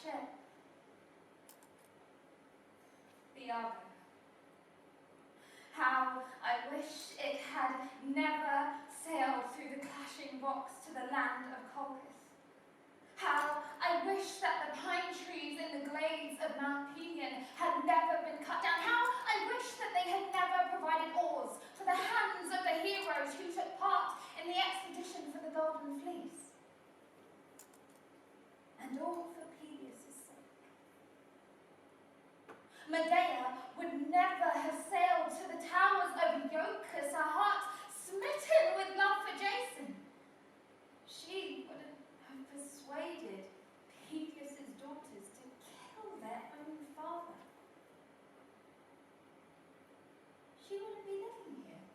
ship. The Argo. How I wish it had never sailed through the clashing rocks to the land of Colchis. How I wish that the pine trees in the glades of Mount Pelion had never been cut down. How I wish that they had never provided oars for the hands of the heroes who took part in the expedition for the Golden Fleece. And all for Peleus' sake. Medea would never have sailed to the towers of Aegeus, her heart smitten with love for Jason. She would have persuaded Peleus' daughters to kill their own father. She wouldn't be living here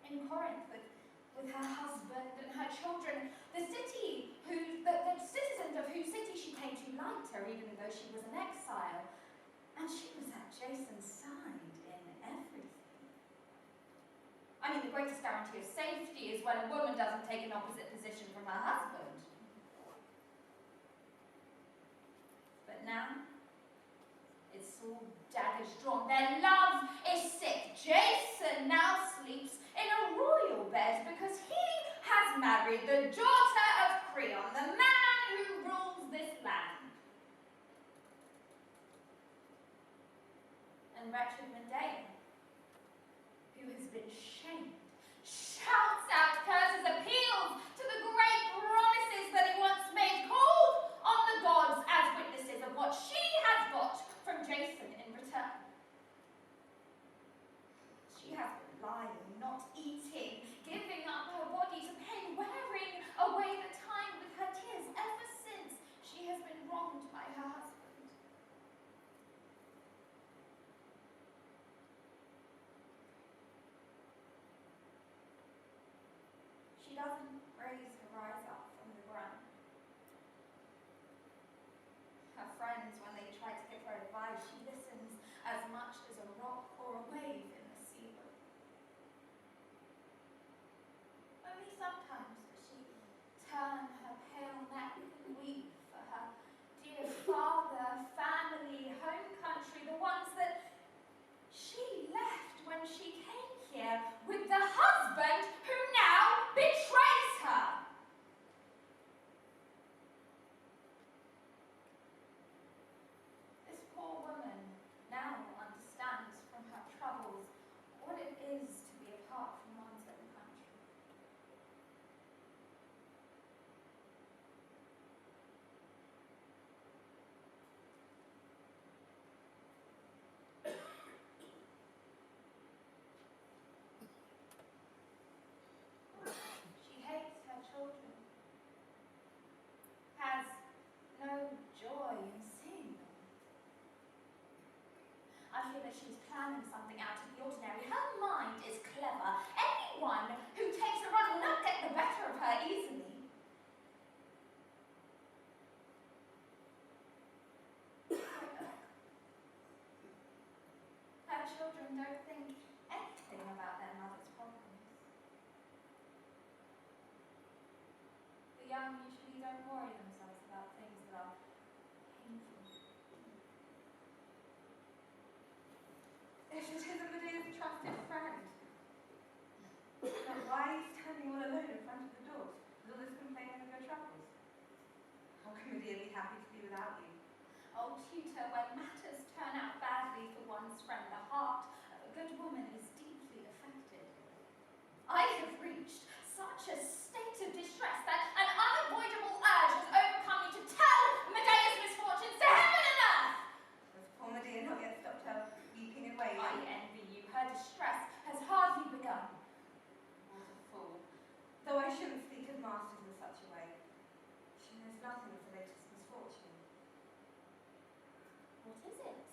in Corinth with her husband and her children, the citizens of whose city she came to liked her, even though she was an exile. And she was at Jason's side in everything. I mean, the greatest guarantee of safety is when a woman doesn't take an opposite position from her husband. But now, it's all daggers drawn. Their love is sick. Jason now sleeps in a royal bed because he has married the daughter of Creon, the man who rules this land. And wretched Medea, who has been shamed, shouts out curses, appeals to the great promises that he once made, called on the gods as witnesses of what she has got from Jason in return. She has been lying, not eating, giving up her body to pain, wearing away the time with her tears ever since she has been wronged by her husband. She doesn't rise up from the ground. Her friends, when they try to give her advice, she listens as much as a rock or a wave in the sea. Only sometimes does she turn her pale neck and weep for her dear father, family, home country, the ones that she left when she came here with the husband who now betrays her. This poor woman now understands from her troubles what it is to be apart from one's own country. She hates her children, has no joy in seeing them. I feel that she's planning something out of the ordinary. Her mind is clever. Anyone who takes a run will not get the better of her easily. Her children don't think anything about their mother's problems. The young usually don't worry themselves about things that are painful. If it isn't Medea's trusted friend, then why are you standing all alone in front of the doors with all this complaining of your troubles? How can Medea be happy to be without you? Oh, tutor, when matters turn out badly for one's friend, the heart of a good woman is deeply affected. I have reached such a state of distress that an unavoidable urge has overcome me to tell Medea's misfortunes to heaven and earth. Has poor Medea not yet stopped her weeping away? I envy you. Her distress has hardly begun. What a fool. Though I shouldn't speak of masters in such a way. She knows nothing of the latest misfortune. What is it?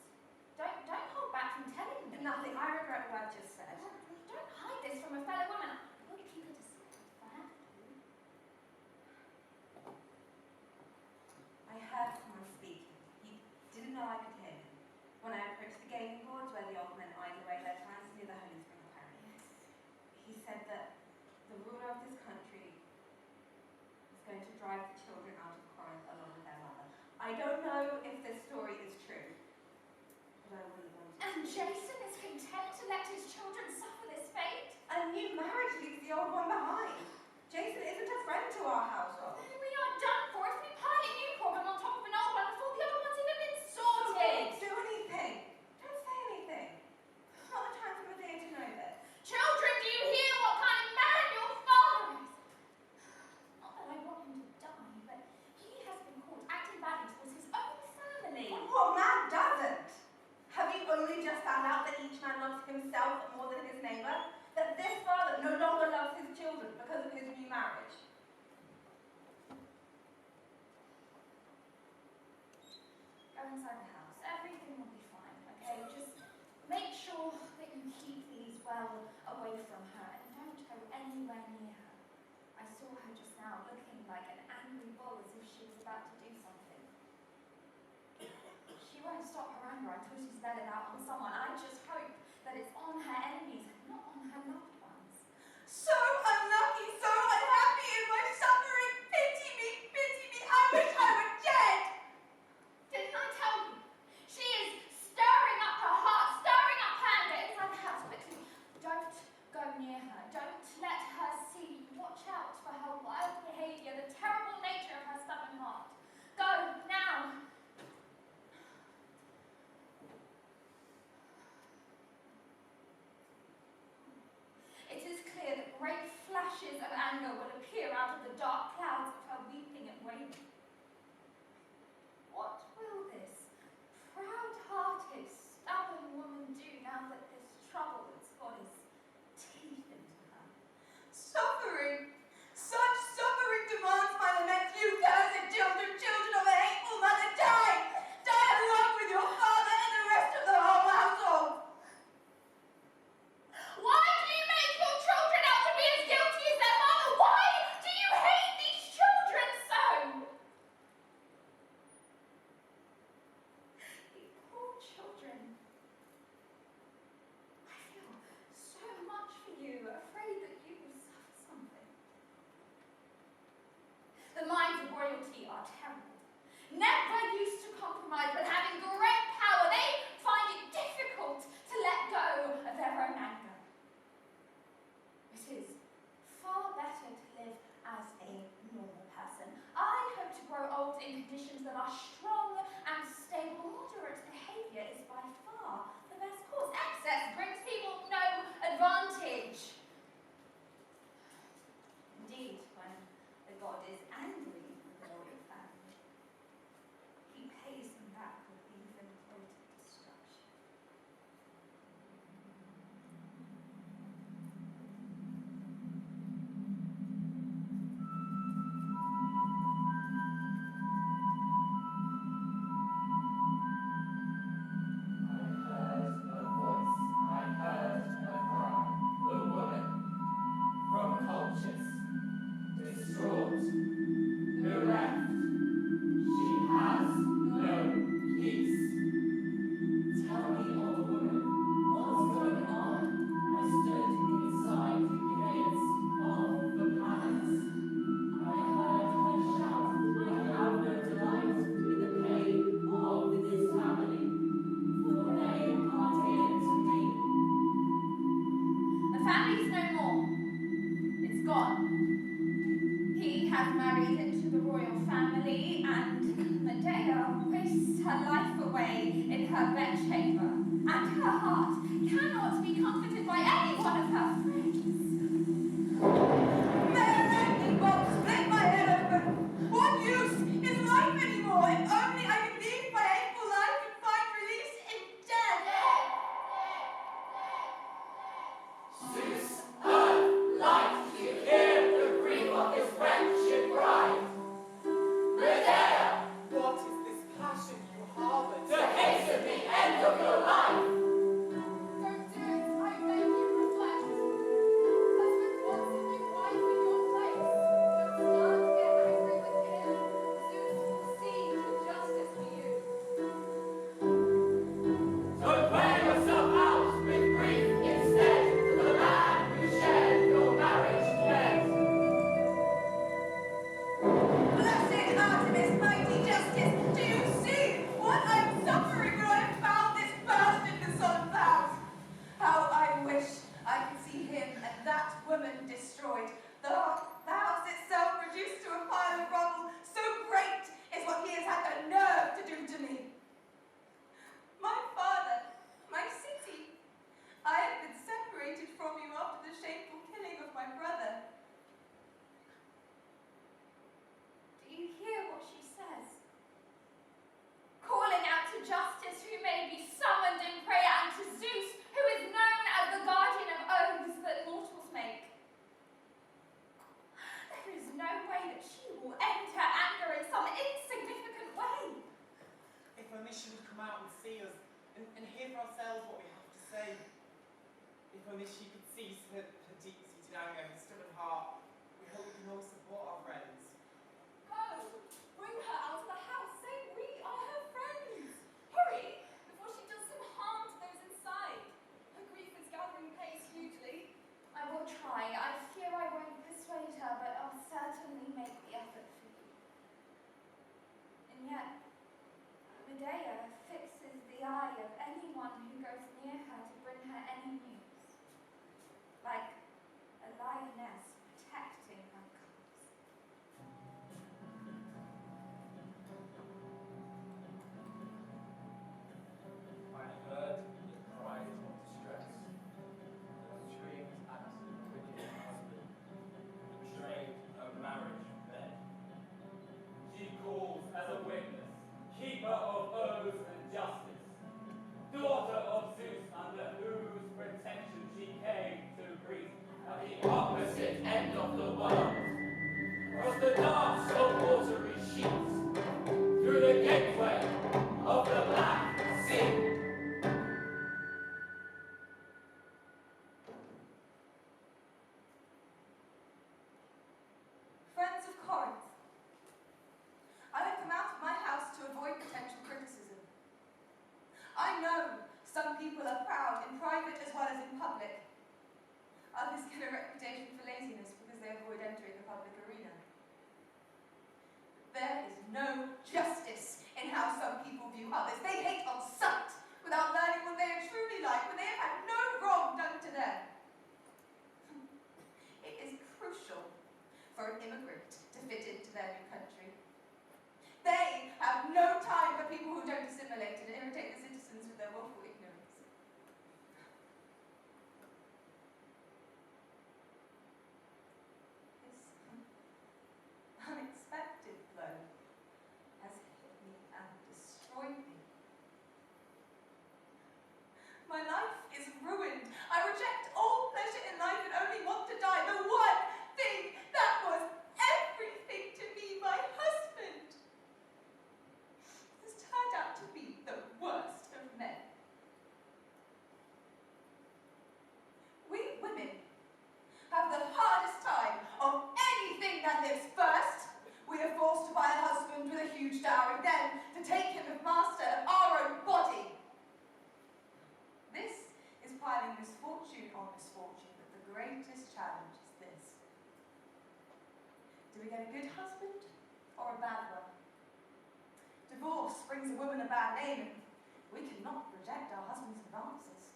Don't hold back from telling me. Nothing. I regret what I've just said. Don't hide this from a fellow woman. I will keep it a secret if I have to. I heard someone speaking. He didn't know I could hear him. When I approached the gaming boards where the old men idle away their times near the Holy Spring Aquarium. He said that the ruler of this country is going to drive the children out of Corinth along with their mother. I I don't know if this story is true, but I wouldn't want to. And Jason is content to let his children suffer this fate? A new marriage leaves the old one behind. Jason isn't a friend to our household. Then we are done for if we pile a new problem on top of an old one before the other one's even been sorted. Don't do anything. Don't say anything. It's not the time for Medea to know this. Children, do you hear what kind of man your father is? Not that I want him to die, but he has been caught acting badly towards his own family. What man doesn't? Have you only just found out that each man loves himself more than his neighbour? That this father no longer loves his children because of his new marriage? Go inside the house. Everything will be fine, okay? Just make sure that you keep these well away from her and don't go anywhere near her. I saw her just now looking like an angry bull as if she was about to do something. She won't stop her anger until she's let it out on someone. I just hope that it's on her enemies and not on her loved ones. So unlucky, so unhappy in my suffering. Pity me, I wish I were dead. Didn't I tell you? She is stirring up her heart, stirring up her anger inside the house. But don't go near her. Don't let her see. Watch out for her wild behavior, the terrible nature of her stubborn heart. Go now. It is clear that great flashes of anger will appear out of the dark clouds of her weeping and wailing. What will this proud-hearted, stubborn woman do now that this trouble has got its teeth into her? Suffering. Such suffering demands my lament. You cursed children, children of a hateful mother, die! Die along with your father and the rest of the whole household! Why do you make your children out to be as guilty as their father? Why do you hate these children so? These poor children. I feel so much for you, afraid that you will suffer something. The minds of royalty are terrible. Never used to compromise, but having great power, they find it difficult to let go of their own anger. It is far better to live as a normal person. I hope to grow old in conditions that are strong and stable. Moderate behaviour is by far the best course. Excess brings people no advantage. Indeed, when the god is angry with the royal family, he pays them back with even greater destruction. only she could cease her deep-seated anger, her stubborn heart. We hope we can all support our friends. Go! Bring her out of the house. Say we are her friends. Hurry, before she does some harm to those inside. Her grief is gathering pace hugely. I will try. I fear I won't persuade her, but I'll certainly make the effort for you. And yet, Medea fixes the eye of anyone who goes near her to bring her any news, like a lioness protecting her cubs. I heard the cries of distress, the screams at the wicked husband, who betrayed her marriage bed. She calls as a witness, keeper of oaths and justice, daughter of Zeus, under whose protection she came to Greece at the opposite end of the world, across the dance of watery sheets, through the gateway of the Black Sea. Friends of Corinth, I have come out of my house to avoid potential criticism. I know some people are proud in private as well as in public. Others get a reputation for laziness because they avoid entering the public arena. There is no justice in how some people view others. They hate on sight without learning what they are truly like when they have had no wrong done to them. It is crucial for an immigrant to fit into their new country. They have no time for people who don't assimilate and irritate the citizens with their willful ignorance. This unexpected blow has hit me and destroyed me. My life is ruined. I reject all pleasure in life and only want to die. The one thing that was everything to me, my husband, has turned out to be the worst of men. We women have the hardest time of anything that lives first. We are forced to buy a husband with a huge dowry, then to take him as master of our own body. This is piling misfortune on misfortune, but the greatest challenge is this. Do we get a good husband or a bad one? Divorce brings a woman a bad name, and we cannot reject our husband's advances.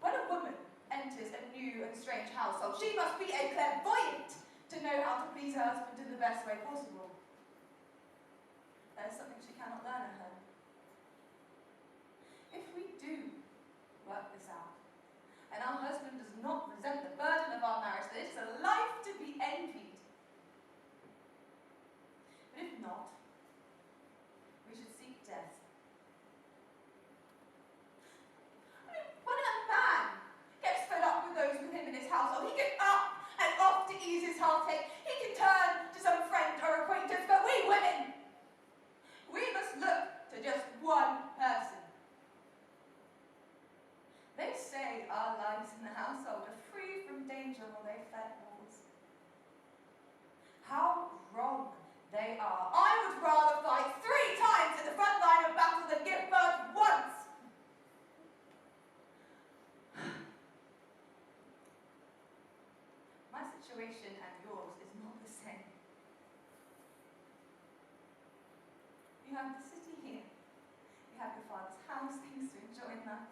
When a woman enters a new and strange household, she must be a clairvoyant to know how to please her husband in the best way possible. That is something she cannot learn at home. If we do work this out, and our husband does not resent the burden of our marriage, then it is a life to be envied. But if not, we should seek death. I mean, when a man gets fed up with those with him in his household, he can up and off to ease his heartache. He can turn to some friend or acquaintance, but we women, we must look to just one person. They say our lives in the household are free from danger while they fight wars. How wrong they are. I would rather fight 3 times in the front line of battle than give birth once. My situation and yours is not the same. You have the city here. You have your father's house, things to enjoy in life.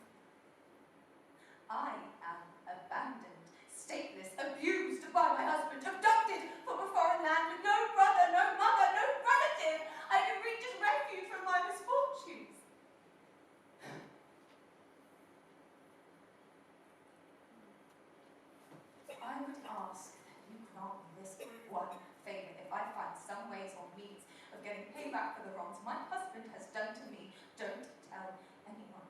I am abandoned, stateless, abused by my husband, abducted from a foreign land with no brother, no mother, no relative I can reach as refuge from my misfortunes. I would ask that you grant me this one favour. If I find some ways or means of getting payback for the wrongs my husband has done to me, don't tell anyone.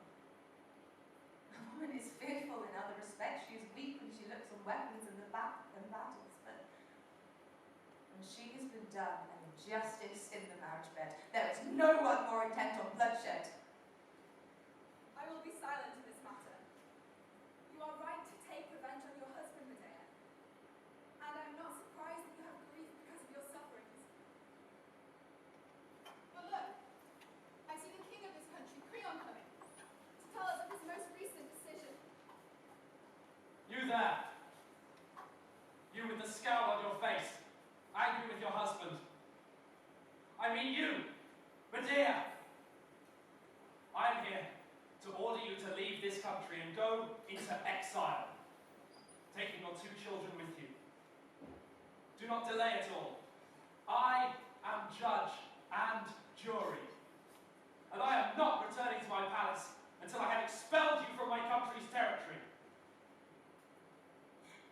A woman is fearful in other respects. She is weak when she looks on weapons and battles, but when she has been done and justice in the marriage bed, there is no one more intent on bloodshed. I will be silent in this matter. You are I mean you, Medea. I am here to order you to leave this country and go into exile, taking your 2 children with you. Do not delay at all. I am judge and jury, and I am not returning to my palace until I have expelled you from my country's territory.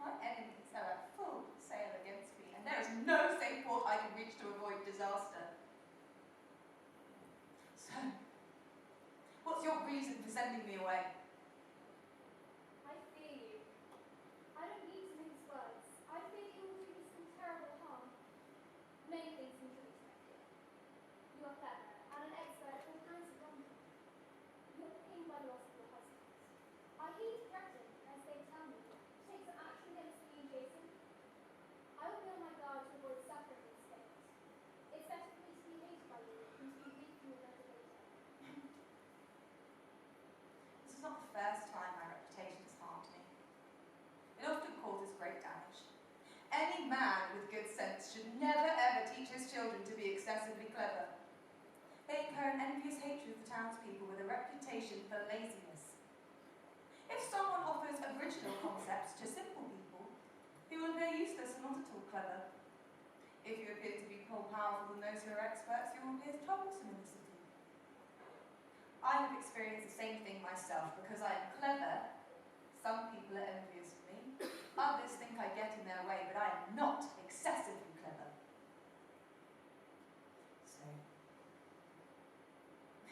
My enemies are at full sail against me, and there is no safe port I can reach to avoid disaster. So, what's your reason for sending me away? I fear you. I don't need to mince words. I fear you will do me some terrible harm. Many things seem to be expected. You are clever and an expert in all kinds of wonder. You are pained by the loss of your husband. I hear you threaten, as they tell me, to take some action against me and Jason. I will be on my guard to avoid suffering in state. It's better for me to be hated by you than to be weak and regretted later. This is not the first time my reputation has harmed me. It often causes great damage. Any man with good sense should never ever teach his children to be excessively clever. They incur an envious hatred of the townspeople with a reputation for laziness. If someone offers original concepts to simple people, you will appear useless and not at all clever. If you appear to be more powerful than those who are experts, you will appear troublesome in the city. I have experienced the same thing myself. Because I am clever, some people are envious of me. Others think I get in their way, but I am not excessively clever. So,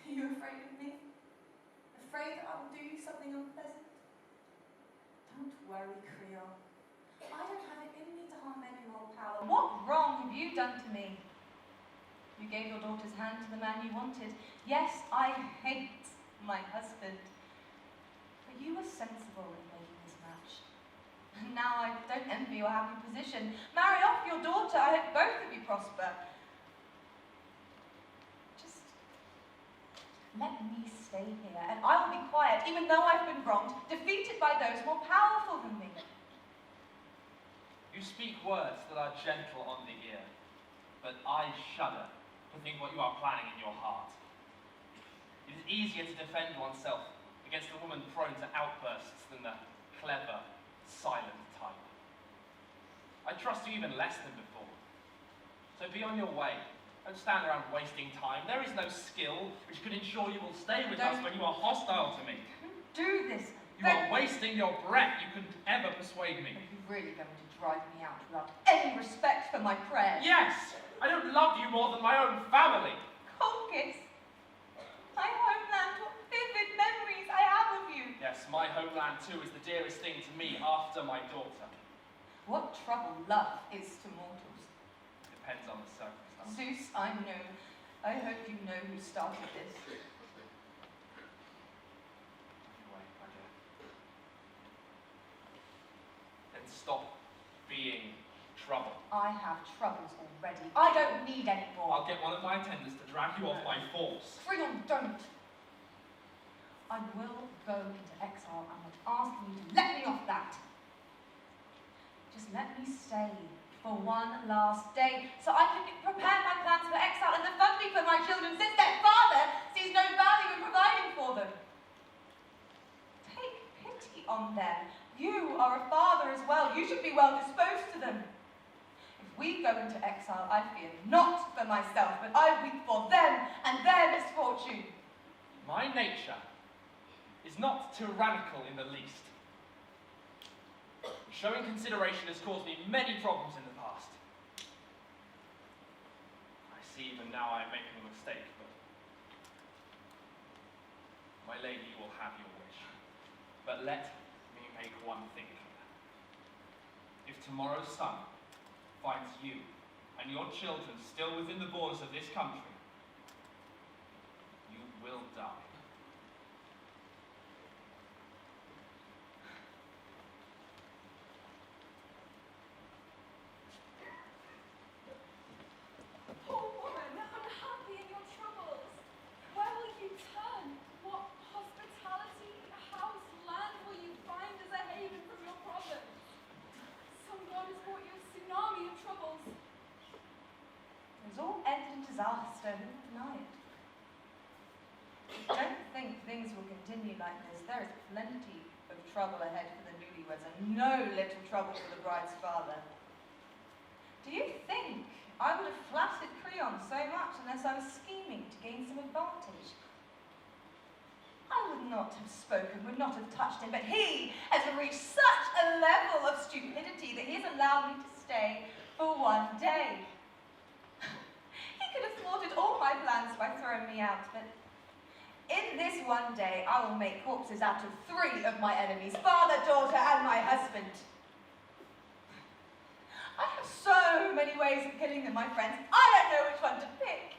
are you afraid of me? Afraid that I will do you something unpleasant? Don't worry, Creole. I don't have it in me to harm men who hold power. What wrong have you done to me? You gave your daughter's hand to the man you wanted. Yes, I hate my husband. But you were sensible in making this match. And now I don't envy your happy position. Marry off your daughter. I hope both of you prosper. Just let me stay here, and I will be quiet, even though I've been wronged, defeated by those more powerful than me. You speak words that are gentle on the ear, but I shudder to think what you are planning in your heart. It is easier to defend oneself against a woman prone to outbursts than the clever, silent type. I trust you even less than before. So be on your way. Don't stand around wasting time. There is no skill which could ensure you will stay with us when you are hostile to me. Do this. You are wasting your breath. You couldn't ever persuade me. Are you really going to drive me out without any respect for my prayers? Yes! I don't love you more than my own family. Colchis, my homeland, what vivid memories I have of you. Yes, my homeland too is the dearest thing to me after my daughter. What trouble love is to mortals. Depends on the circumstance. Zeus, I know. I hope you know who started this. Anyway, my dear. Then stop being trouble. I have troubles already. I don't need any more. I'll get one of my attendants to drag you off by force. Creon, don't. I will go into exile. I'm not asking you to let me off that. Just let me stay for one last day so I can prepare my plans for exile and the funding for my children, since their father sees no value in providing for them. Take pity on them. You are a father as well. You should be well disposed to them. If we go into exile, I fear not for myself, but I weep for them and their misfortune. My nature is not tyrannical in the least. Showing consideration has caused me many problems in the past. I see even now I am making a mistake, but my lady will have your wish. But let me make one thing clear. If tomorrow's sun finds you and your children still within the borders of this country, you will die. Poor woman, unhappy in your troubles. Where will you turn? What hospitality, house, land will you find as a haven from your problems? Some god has brought you a tsunami of troubles. It was all end in disaster. so who will deny it? Don't think things will continue like this. There is plenty of trouble ahead for the newlyweds, and no little trouble for the bride's father. Do you think I would have flattered Creon so much unless I was scheming to gain some advantage? I would not have spoken, would not have touched him, but he has reached such a level of stupidity that he has allowed me to stay for one day. He could have thwarted all my plans by throwing me out, but in this one day I will make corpses out of 3 of my enemies, father, daughter, and my husband. I have so many ways of killing them, my friends. I don't know which one to pick.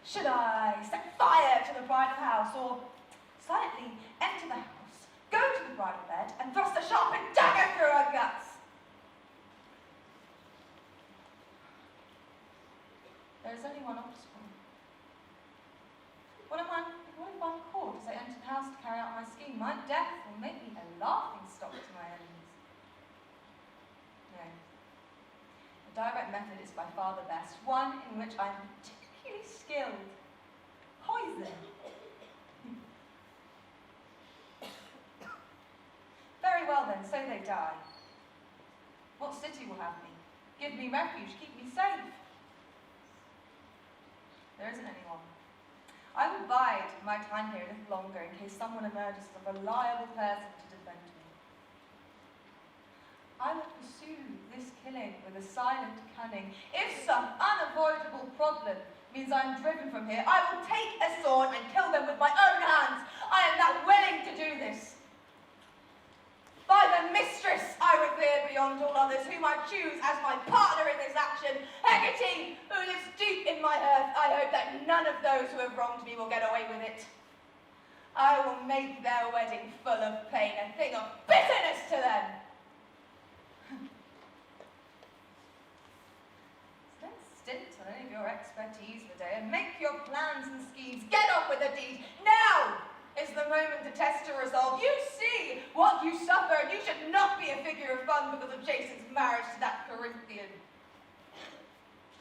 Should I set fire to the bridal house, or silently enter the house, go to the bridal bed, and thrust a sharpened dagger through her guts? There is only one obstacle. What am I caught as I enter the house to carry out my scheme? My death will make me a laughing stock to my enemies. No. The direct method is by far the best, one in which I am particularly skilled. Poison. Very well then, so they die. What city will have me? Give me refuge, keep me safe. There isn't anyone. I will bide my time here a little longer in case someone emerges as a reliable person to defend me. I will pursue this killing with a silent cunning. If some unavoidable problem means I'm driven from here, I will take a sword and kill them with my own hands. I am that willing to do this. By the mistress I revere beyond all others, whom I choose as my partner in this action, Hecate, who lives deep in my earth, I hope that none of those who have wronged me will get away with it. I will make their wedding full of pain, a thing of bitterness to them. So don't stint on any of your expertise, Medea. Make your plans and schemes. Get on with the deed. Now is the moment to test your resolve. You see what you suffer, and you should not be a figure of fun because of Jason's marriage to that Corinthian.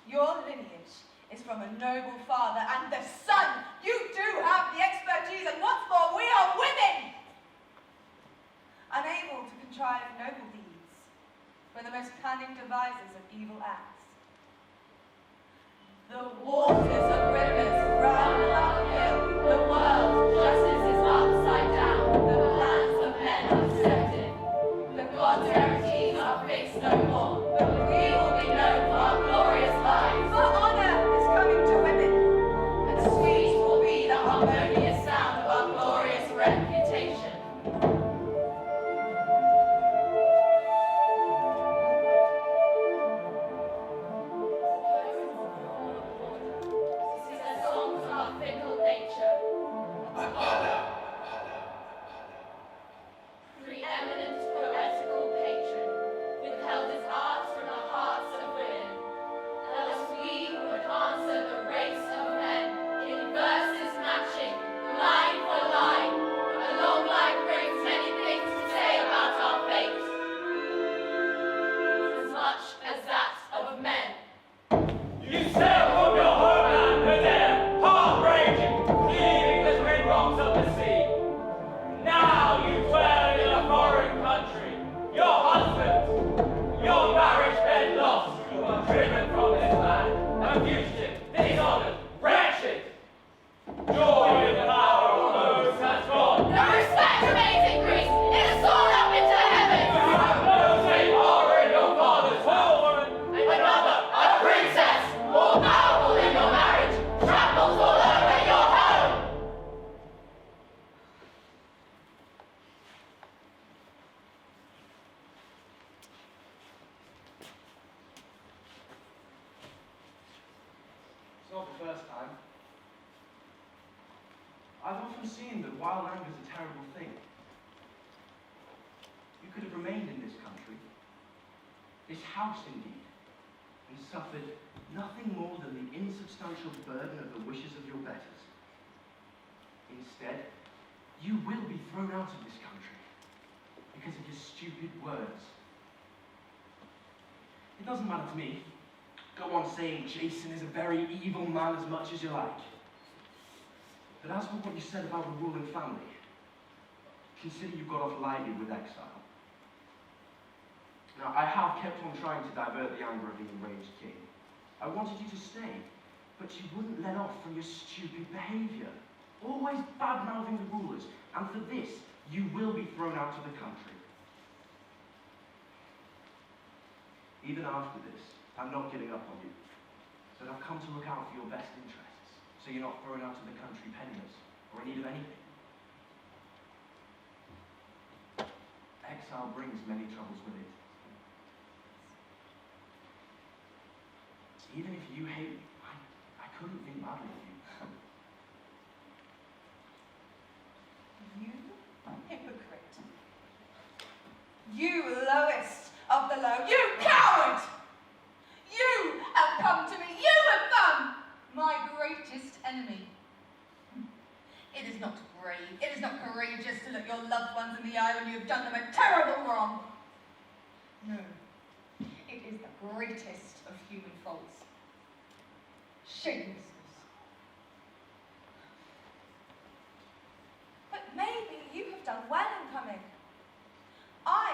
Your lineage is from a noble father and the son. You do have the expertise, and what's more, we are women, unable to contrive noble deeds. We're the most cunning devisers of evil acts. The waters of rivers run uphill, the world justice is upside down, the plans of men are set. The gods' guarantees are fixed no more, but we will be known for our glorious lives. For honor is coming to women, and sweet will be the harmonious sound of our glorious reputation. Burden of the wishes of your betters. Instead, you will be thrown out of this country because of your stupid words. It doesn't matter to me. Go on saying Jason is a very evil man as much as you like. But as for what you said about the ruling family, consider you got off lightly with Exile. Now, I have kept on trying to divert the anger of the enraged king. I wanted you to stay, but you wouldn't let off from your stupid behavior. Always bad-mouthing the rulers, and for this, you will be thrown out of the country. Even after this, I'm not giving up on you, but I've come to look out for your best interests, so you're not thrown out of the country penniless, or in need of anything. Exile brings many troubles with it. Even if you hate me, I couldn't think badly of you. You hypocrite. You lowest of the low. You coward! You have come to me. You have come, my greatest enemy. It is not brave. It is not courageous to look your loved ones in the eye when you have done them a terrible wrong. No. It is the greatest of human faults. Shamelessness. But maybe you have done well in coming. I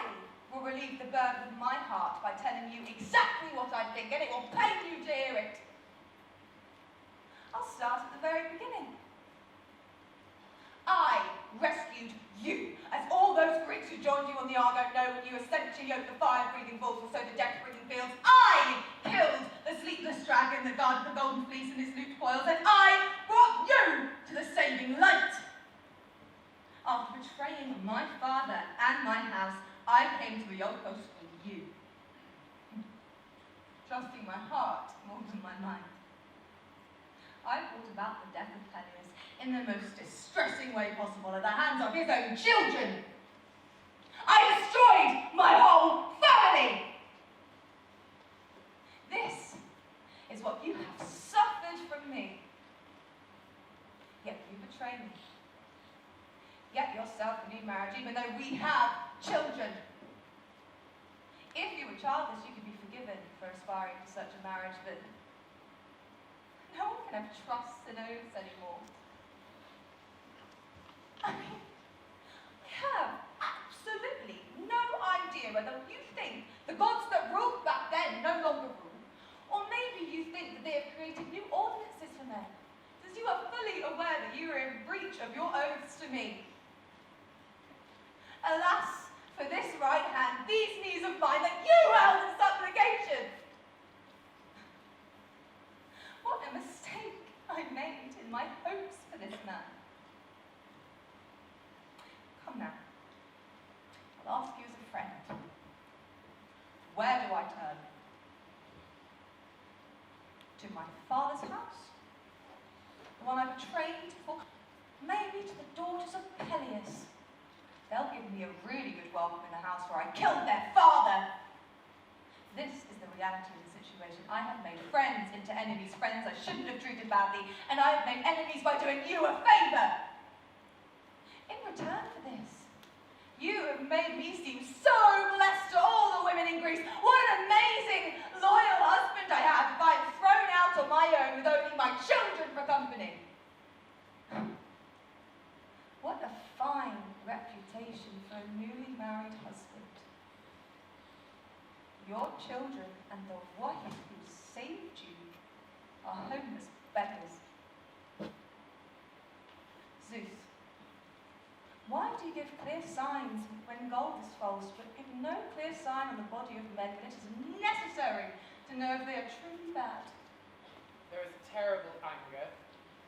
will relieve the burden of my heart by telling you exactly what I think, and it will pain you to hear it. I'll start at the very beginning. I rescued you, as all those Greeks who joined you on the Argo know when you were sent to yoke the fire-breathing bulls or sow the death-breathing fields. I killed the sleepless dragon that guarded the golden fleece and its looped coils, and I brought you to the saving light. After betraying my father and my house, I came to the outpost for you, trusting my heart more than my mind. I brought about the death of Aegeus in the most distressing way possible at the hands of his own children. I destroyed my whole family. This is what you have suffered from me. Yet you betray me. Get yourself a new marriage, even though we have children. If you were childless, you could be forgiven for aspiring to such a marriage, but no one can have trusts and oaths anymore. I mean, I have absolutely no idea whether you think the gods that ruled back then no longer rule, or maybe you think that they have created new ordinances for men, since you are fully aware that you are in breach of your oaths to me. Alas, for this right hand, these knees of mine that you held in supplication. What a mistake I made in my hopes for this man. Come now, I'll ask you as a friend. Where do I turn? To my father's house? The one I betrayed? Or maybe to the daughters of Aegeus? They'll give me a really good welcome in the house where I killed their father. This is the reality of the situation. I have made friends into enemies, friends I shouldn't have treated badly, and I have made enemies by doing you a favour. In return for this, you have made me seem so blessed to all the women in Greece. What an amazing, loyal husband I have if I'm thrown out on my own with only my children for company. What a fine reputation for a newly married husband. Your children and the wife who saved you are homeless beggars. Zeus, why do you give clear signs when gold is false, but give no clear sign on the body of men when it is necessary to know if they are truly bad? There is a terrible anger,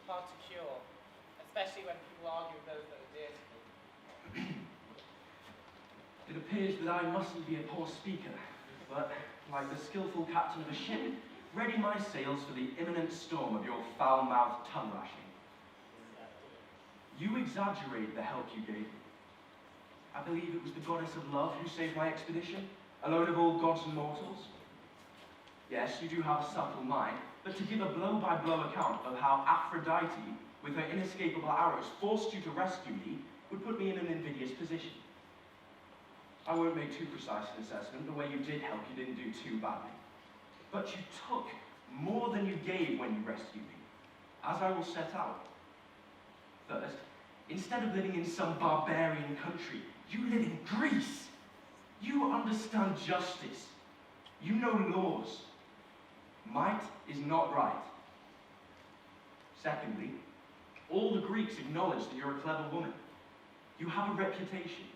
hard to cure, especially when people argue with those that are dear to them. It appears that I mustn't be a poor speaker, but, like the skillful captain of a ship, ready my sails for the imminent storm of your foul-mouthed tongue-lashing. You exaggerate the help you gave me. I believe it was the goddess of love who saved my expedition, alone of all gods and mortals. Yes, you do have a subtle mind, but to give a blow-by-blow account of how Aphrodite, with her inescapable arrows, forced you to rescue me, would put me in an invidious position. I won't make too precise an assessment. The way you did help, you didn't do too badly. But you took more than you gave when you rescued me, as I will set out. First, instead of living in some barbarian country, you live in Greece. You understand justice. You know laws. Might is not right. Secondly, all the Greeks acknowledge that you're a clever woman. You have a reputation.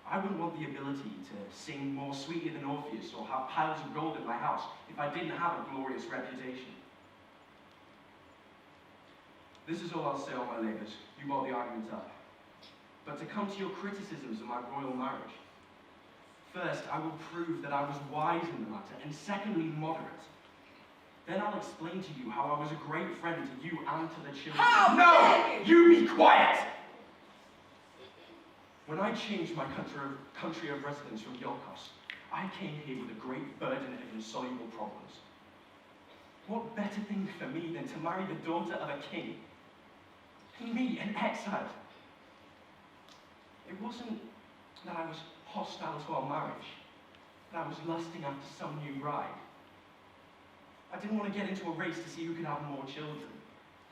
I wouldn't want the ability to sing more sweetly than Orpheus or have piles of gold in my house if I didn't have a glorious reputation. This is all I'll say on my labours. You brought the argument up. But to come to your criticisms of my royal marriage, first, I will prove that I was wise in the matter, and secondly, moderate. Then I'll explain to you how I was a great friend to you and to the children. How No! dare You be quiet! When I changed my country of residence from Iolkos, I came here with a great burden of insoluble problems. What better thing for me than to marry the daughter of a king? Me, an exile. It wasn't that I was hostile to our marriage, that I was lusting after some new bride. I didn't want to get into a race to see who could have more children.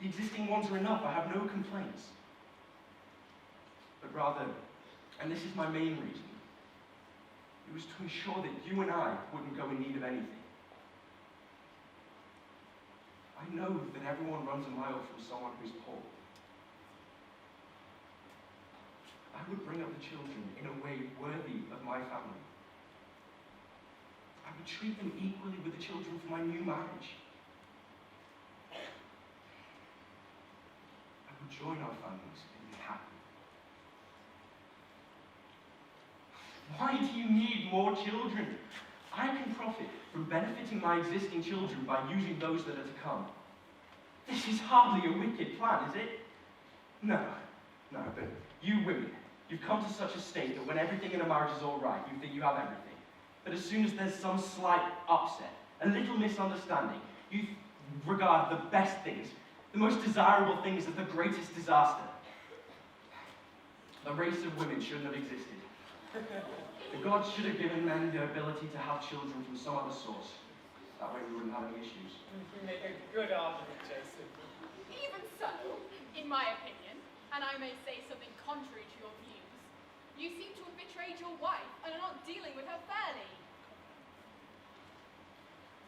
The existing ones are enough, I have no complaints. But rather, and this is my main reason, it was to ensure that you and I wouldn't go in need of anything. I know that everyone runs a mile from someone who's poor. I would bring up the children in a way worthy of my family. I would treat them equally with the children from my new marriage. I would join our families and be happy. Why do you need more children? I can profit from benefiting my existing children by using those that are to come. This is hardly a wicked plan, is it? No, but you women, you've come to such a state that when everything in a marriage is all right, you think you have everything. But as soon as there's some slight upset, a little misunderstanding, you regard the best things, the most desirable things as the greatest disaster. The race of women shouldn't have existed. The gods should have given men the ability to have children from some other source. That way we wouldn't have any issues. You make a good argument, Jason. Even so, in my opinion, and I may say something contrary to your views, you seem to have betrayed your wife and are not dealing with her fairly.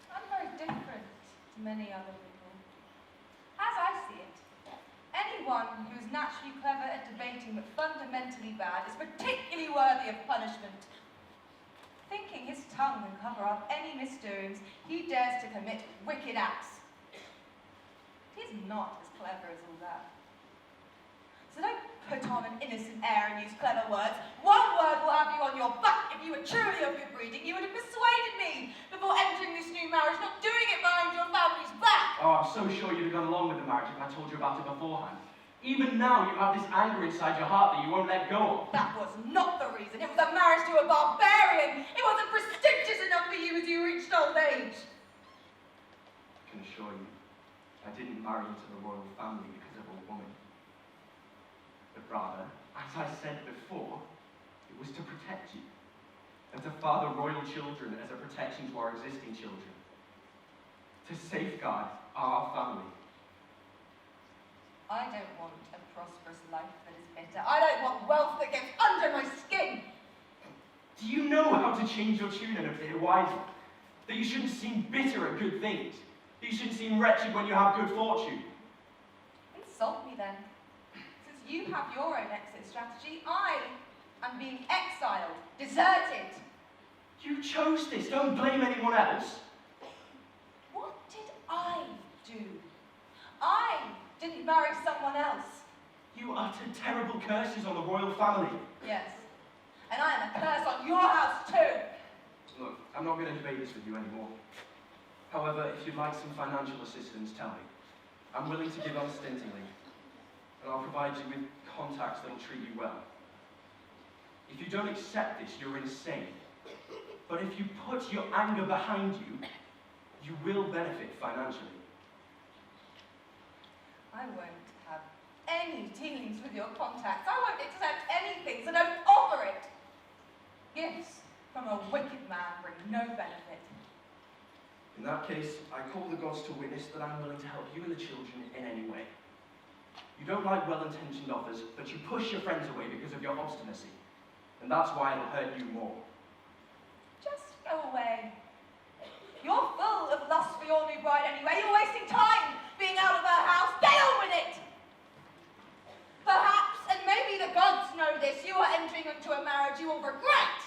I'm very different to many other people. As I see it, anyone who is naturally clever at debating but fundamentally bad is particularly worthy of punishment. Thinking his tongue can cover up any misdoings, he dares to commit wicked acts. He's not as clever as all that. So don't put on an innocent air and use clever words. One word will have you on your back. If you were truly of good breeding, you would have persuaded me before entering this new marriage, not doing it behind your family's back. Oh, I'm so sure you'd have gone along with the marriage if I told you about it beforehand. Even now, you have this anger inside your heart that you won't let go of. That was not the reason. It was a marriage to a barbarian. It wasn't prestigious enough for you as you reached old age. I can assure you, I didn't marry into the royal family because of a woman. But rather, as I said before, it was to protect you. And to father royal children as a protection to our existing children. To safeguard our family. I don't want a prosperous life that is bitter. I don't want wealth that gets under my skin. Do you know how to change your tune and appear wiser? That you shouldn't seem bitter at good things. That you shouldn't seem wretched when you have good fortune. Insult me then. Since you have your own exit strategy, I am being exiled, deserted. You chose this. Don't blame anyone else. What did I do? I didn't marry someone else. You uttered terrible curses on the royal family. Yes. And I am a curse on your house too. Look, I'm not going to debate this with you anymore. However, if you'd like some financial assistance, tell me. I'm willing to give unstintingly. And I'll provide you with contacts that'll treat you well. If you don't accept this, you're insane. But if you put your anger behind you, you will benefit financially. I won't have any dealings with your contacts. I won't accept anything, so don't offer it. Gifts from a wicked man bring no benefit. In that case, I call the gods to witness that I'm willing to help you and the children in any way. You don't like well-intentioned offers, but you push your friends away because of your obstinacy. And that's why it'll hurt you more. Just go away. You're full of lust for your new bride anyway. You're wasting time being out of her house. Get on with it! Perhaps, and maybe the gods know this, you are entering into a marriage you will regret.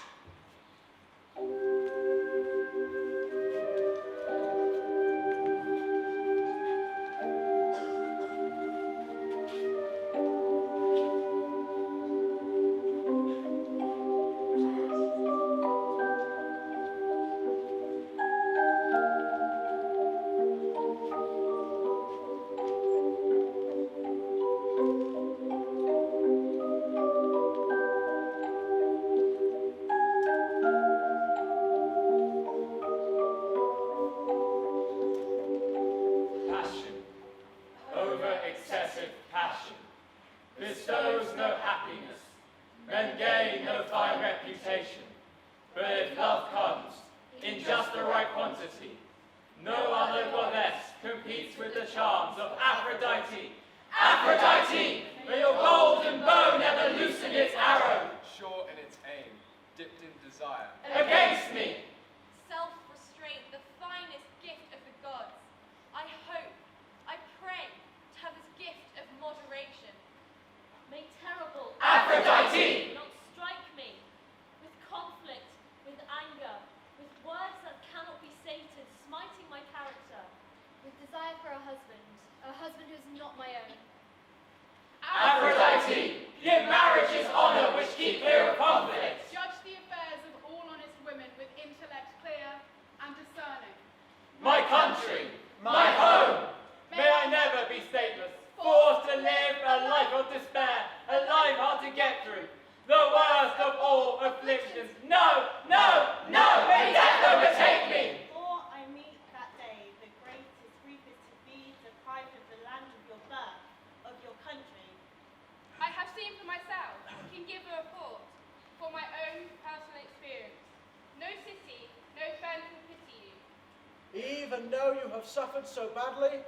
Even though you have suffered so badly,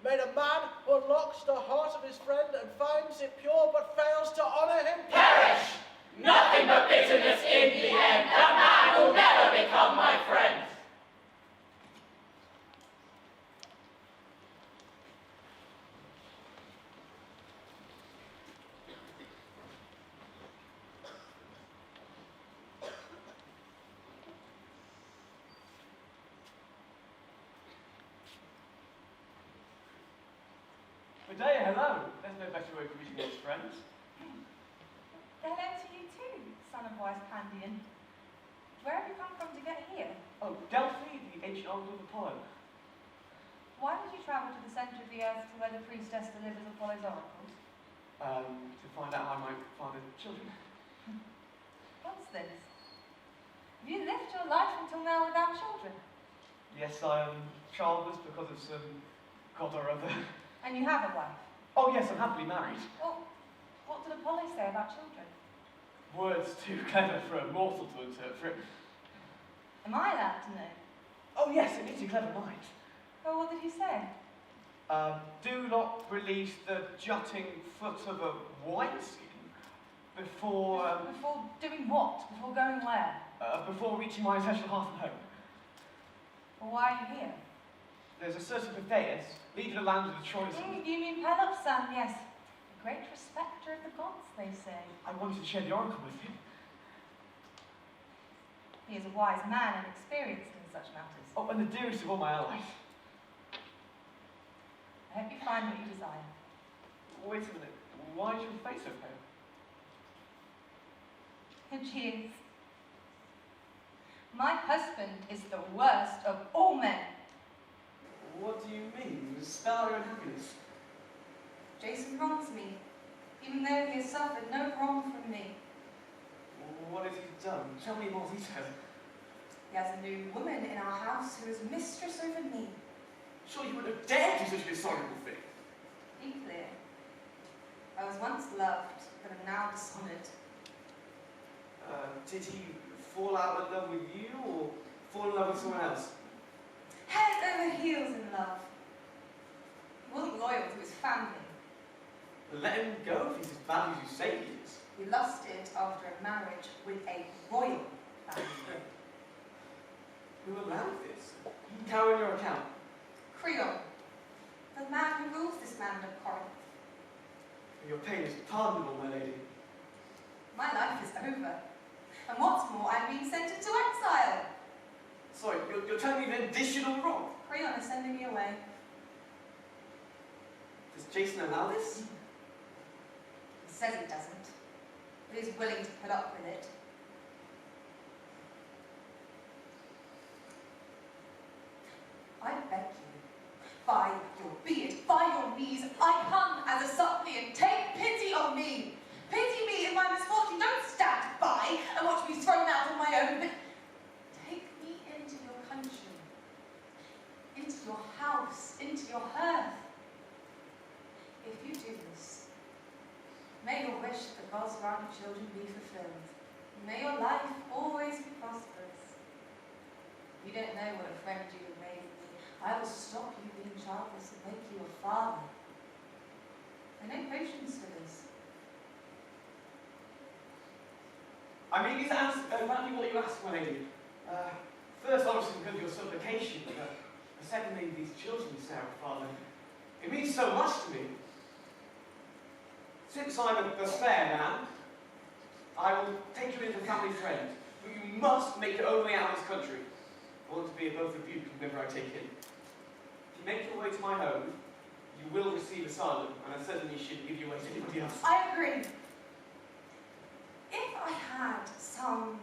may the man who unlocks the heart of his friend and finds it pure but fails to honour him perish! Nothing but bitterness in the end. That man will never become my friend. Medea, hello. There's no better way of greeting one's friends. Hello to you too, son of wise Pandion. Where have you come from to get here? Oh, Delphi, the ancient oracle of Apollo. Why did you travel to the centre of the earth to where the priestess delivers Apollo's oracles? To find out how I might father children. What's this? Have you lived your life until now without children? Yes, I am childless because of some god or other. And you have a wife? Oh yes, I'm happily married. Well, what did Apollo say about children? Words too clever for a mortal to interpret. Am I allowed to know? Oh yes, it needs a clever mind. Well, what did he say? Do not release the jutting foot of a wineskin before... Before doing what? Before going where? Before reaching my ancestral hearth and home. Well, why are you here? There's a certain Aegeus, leader of the land of the Troyans. You mean Pelops' son, yes. A great respecter of the gods, they say. I wanted to share the oracle with him. He is a wise man and experienced in such matters. Oh, and the dearest of all my allies. I hope you find what you desire. Wait a minute, why is your face so pale? Aegeus. My husband is the worst of all men. What do you mean? Spell out your unhappiness. Jason wrongs me, even though he has suffered no wrong from me. What has he done? Tell me more detail. He has a new woman in our house who is mistress over me. Sure, you wouldn't have dared do such a dishonourable thing. Be clear. I was once loved, but am now dishonoured. Did he fall out of love with you, or fall in love with someone else? head over heels in love. He wasn't loyal to his family. But let him go if he's as bad as you say he is. He lusted after a marriage with a royal family. Who allowed this? Carry on your account. Creon, the man who rules this land of Corinth. Your pain is pardonable, my lady. My life is over. And what's more, I'm being sent into exile. Sorry, you're telling me the additional wrong. Creon is sending me away. Does Jason allow this? He says he doesn't, but he's willing to put up with it. I beg you, by your beard, by your knees, I come as a suppliant. Take pity on me. Pity me in my misfortune. Don't stand by and watch me thrown out on my own, but take me into your country, into your house, into your hearth. If you do this, may your wish that the gods grant your children be fulfilled. May your life always be prosperous. You don't know what a friend you have made of me. I will stop you being childless and make you a father. I know potions for this. I mean, is exactly what you asked, my lady. First, obviously, because of your supplication, but secondly, these children, Sarah, Father, it means so much to me. Since I'm a fair man, I will take you as a family friend, but you must make it only out of this country. I want to be above rebuke whenever I take in. If you make your way to my home, you will receive asylum, and I certainly shouldn't give you away to anybody else. I agree. If I had some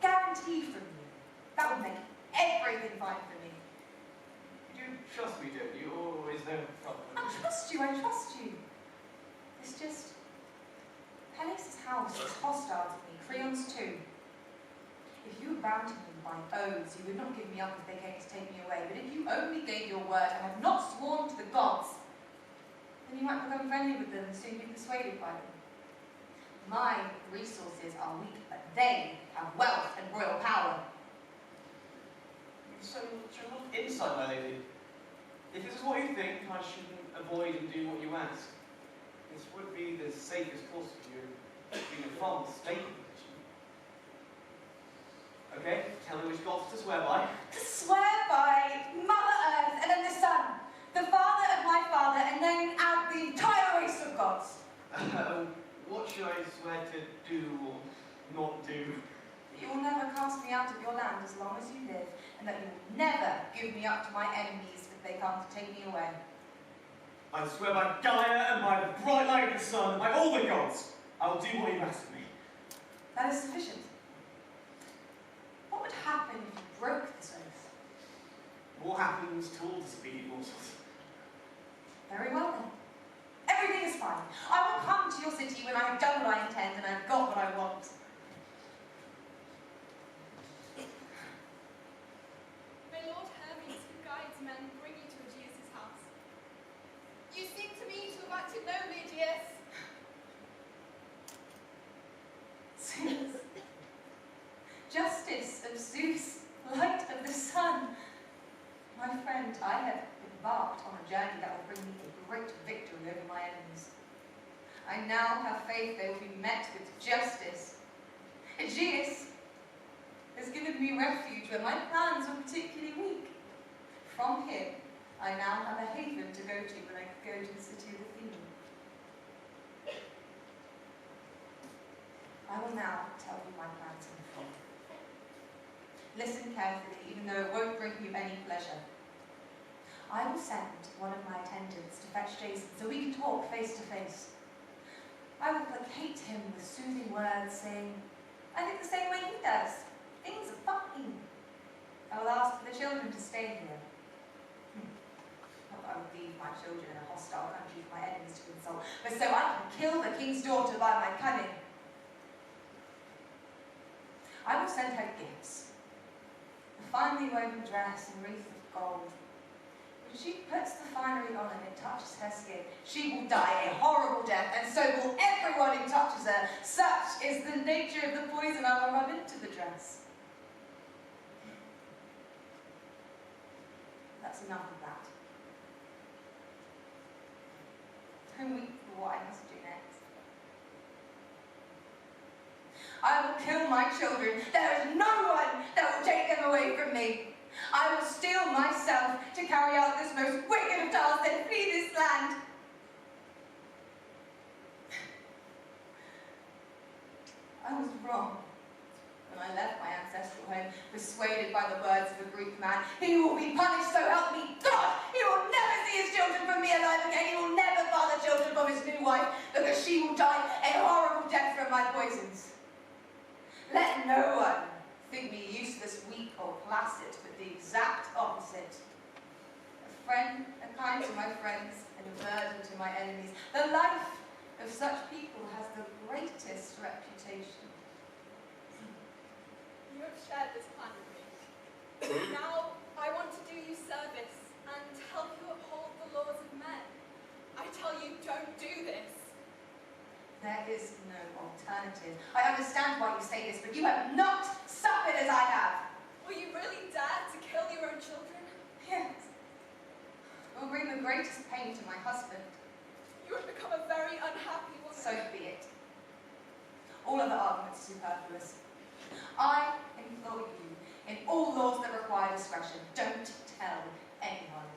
guarantee from you, that would make everything fine for me. You do trust me, don't you, or is there a problem? I trust you, I trust you. It's just, Peleus' house is hostile to me, Creon's too. If you were bound to me by oaths, you would not give me up if they came to take me away. But if you only gave your word and have not sworn to the gods, then you might become friendly with them and soon be persuaded by them. My resources are weak, but they have wealth and royal power. So, insight, my lady. If this is what you think, I shouldn't avoid and do what you ask. This would be the safest course for you, being a far mistaken position. Okay, tell me which gods to swear by. To swear by Mother Earth and then the sun, the father of my father, and then out the entire race of gods. What should I swear to do or not do? That you will never cast me out of your land as long as you live, and that you will never give me up to my enemies if they come to take me away. I swear by Gaia and by the bright light of the sun and by all the gods, I will do what you ask of me. That is sufficient. What would happen if you broke this oath? What happens to all disobedient mortals? Very well then. Everything is fine. I will come to your city when I have done what I intend and I have got what I want. May Lord Hermes, who guides men, bring you to Aegeus' house. You seem to me to have acted nobly, Aegeus. Zeus. Justice of Zeus, light of the sun. My friend, I have embarked on a journey that will bring me a great victory over my enemies. I now have faith they will be met with justice. Aegeus has given me refuge where my plans were particularly weak. From here, I now have a haven to go to when I go to the city of Athens. I will now tell you my plans in full. Listen carefully, even though it won't bring you any pleasure. I will send one of my attendants to fetch Jason so we can talk face to face. I will placate him with soothing words, saying, I think the same way he does. Things are fine. I will ask for the children to stay here. Not that I would leave my children in a hostile country for my enemies to consult, but so I can kill the king's daughter by my cunning. I will send her gifts. A finely woven dress and wreath of gold. When she puts the finery on and it touches her skin, she will die a horrible death, and so will everyone who touches her. Such is the nature of the poison I will rub into the dress. enough of that. I'm weak for what I must do next. I will kill my children. There is no one that will take them away from me. I will steel myself to carry out this most wicked of tasks and flee this land. I was wrong when I left my ancestral home, persuaded by the words of a Greek man. He will be punished, so help me God! He will never see his children from me alive again. He will never father children from his new wife, because she will die a horrible death from my poisons. Let no one think me useless, weak, or placid, but the exact opposite. A friend, a kind to my friends, and a burden to my enemies. The life of such people has the greatest reputation. You have shared this plan with me. Now I want to do you service and help you uphold the laws of men. I tell you, don't do this. There is no alternative. I understand why you say this, but you have not suffered as I have. Will you really dare to kill your own children? Yes. It will bring the greatest pain to my husband. You would become a very unhappy woman. So be it. All other arguments superfluous. I implore you, in all laws that require discretion, don't tell anyone.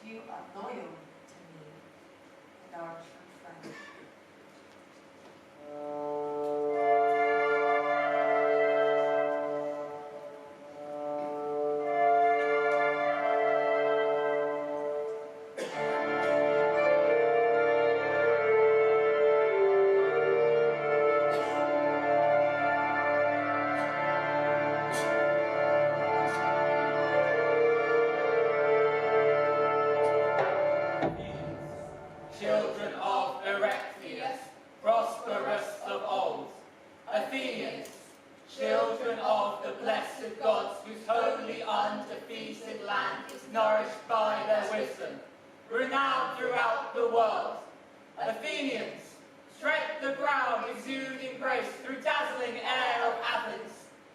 If you are loyal to me and are a true friend. Children of Erechtheus, prosperous of old. Athenians, children of the blessed gods, whose holy undefeated land is nourished by their wisdom, renowned throughout the world. Athenians, tread the ground exuding grace through dazzling air of Athens,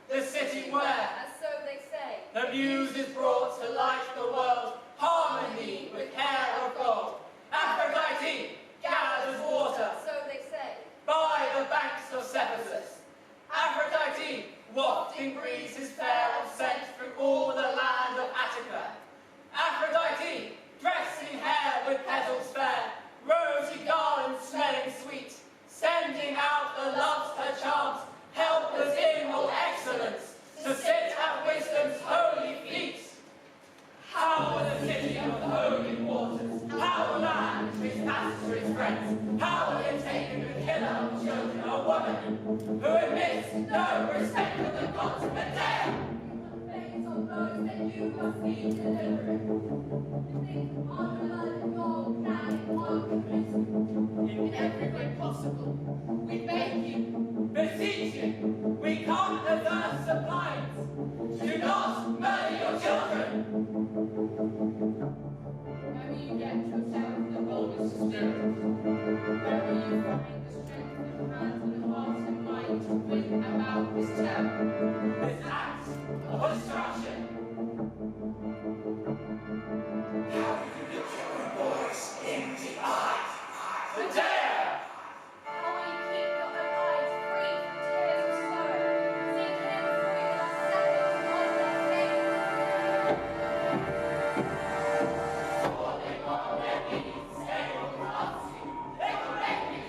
the city where, And so they say. the muse is brought to light the world, harmony with hair of gold. Aphrodite gathers water So they say. by the banks of Cephisus. Aphrodite wafting breezes fair of scent through all the land of Attica. Aphrodite dressing hair with petals fair, rosy garlands smelling sweet, sending out the loves her charms, helpers in all excellence, to sit at wisdom's holy feet. How the city of the holy waters, how the land which passed to its friends, how it taken the killer of children, a woman who admits no respect for the gods of Medea. Face on those that you must be delivering. Think on blood and gold, planning on the in every way possible. We beg you, Beseech you, we can't averse suppliance. Do not murder your children. where will you get yourself the boldest spirit? Where will you find the strength of hands and heart and mind to bring about this terror? This act of destruction. How do you look your boys in the eyes? Medea! How will you keep your own eyes free from tears of sorrow, see clear before you last seconds on their face? Falling on their knees, they will ask you, they will beg you,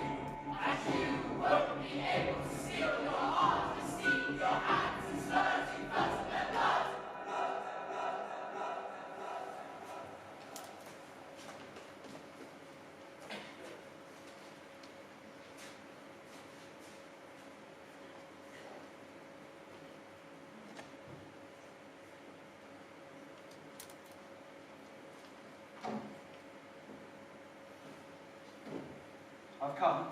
and you won't be able to steel your heart, to steep your hands and spurs you first of their blood. I've come,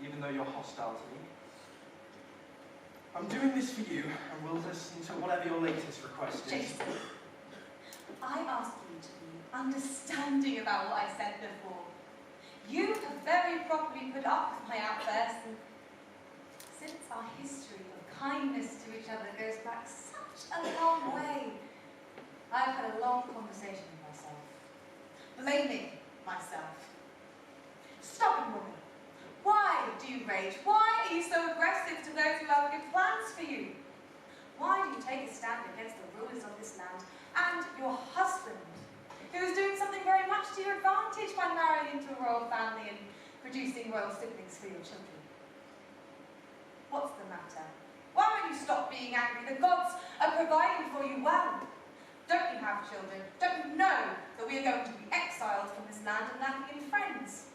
even though you're hostile to me. I'm doing this for you, and will listen to whatever your latest request is. Jason, I ask you to be understanding about what I said before. You have very properly put up with my outbursts, and since our history of kindness to each other goes back such a long way, I've had a long conversation with myself, blaming myself. Stop it, woman. Why do you rage? Why are you so aggressive to those who have good plans for you? Why do you take a stand against the rulers of this land and your husband, who is doing something very much to your advantage by marrying into a royal family and producing royal siblings for your children? What's the matter? Why won't you stop being angry? The gods are providing for you well. Don't you have children? Don't you know that we are going to be exiled from this land and lacking in friends?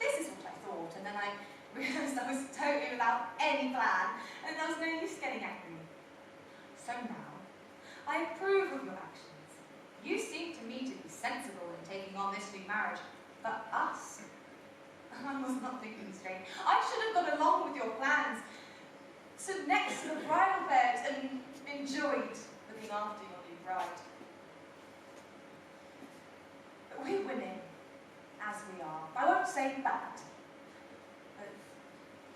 This is what I thought, and then I realised I was totally without any plan, and there was no use getting angry. So now, I approve of your actions. You seem to me to be sensible in taking on this new marriage, but us? I was not thinking straight. I should have got along with your plans, stood next to the bridal bed and enjoyed looking after your new bride. But we women, as we are, I won't say bad, but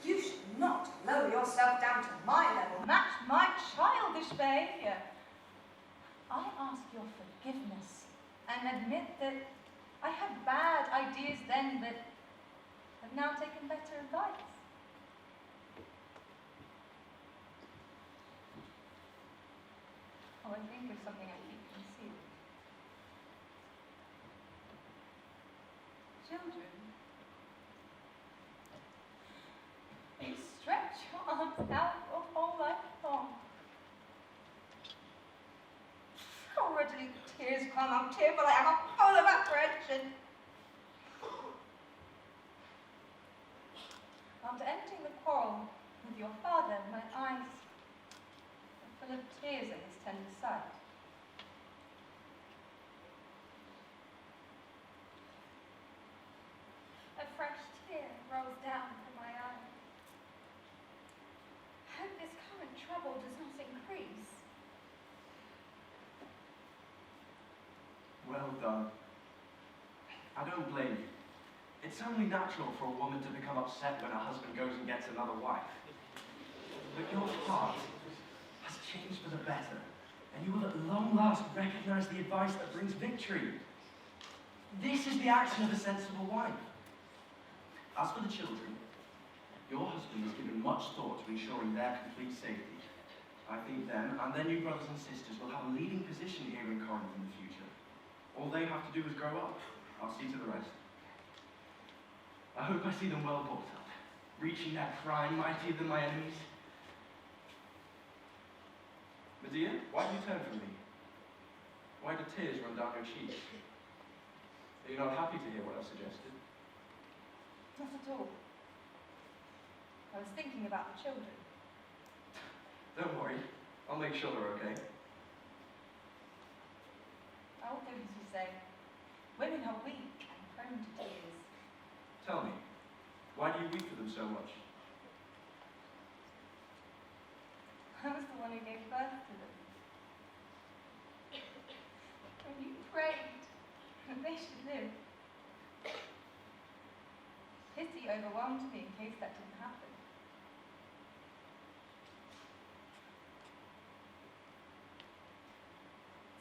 you should not lower yourself down to my level, match my childish behaviour. I ask your forgiveness and admit that I had bad ideas then, but have now taken better advice. Oh, I think of something I keep concealed. Children, you stretch your arms out your whole life long. How readily the tears come, how tearful I am, how full of apprehension. After ending the quarrel with your father, my eyes are full of tears at his tender sight. A fresh tear rolls down from my eye. I hope this current trouble does not increase. Well done. I don't blame you. It's only natural for a woman to become upset when her husband goes and gets another wife. But your heart has changed for the better, and you will at long last recognize the advice that brings victory. This is the action of a sensible wife. As for the children, your husband has given much thought to ensuring their complete safety. I think them and their new brothers and sisters will have a leading position here in Corinth in the future. All they have to do is grow up. I'll see to the rest. I hope I see them well brought up, reaching their prime mightier than my enemies. Medea, why do you turn from me? Why do tears run down your cheeks? Are you not happy to hear what I've suggested? Not at all. I was thinking about the children. Don't worry, I'll make sure they're okay. I will do as you say. Women are weak and prone to tears. Tell me, why do you weep for them so much? I was the one who gave birth to them. When you prayed that they should live, pity overwhelmed me in case that didn't happen.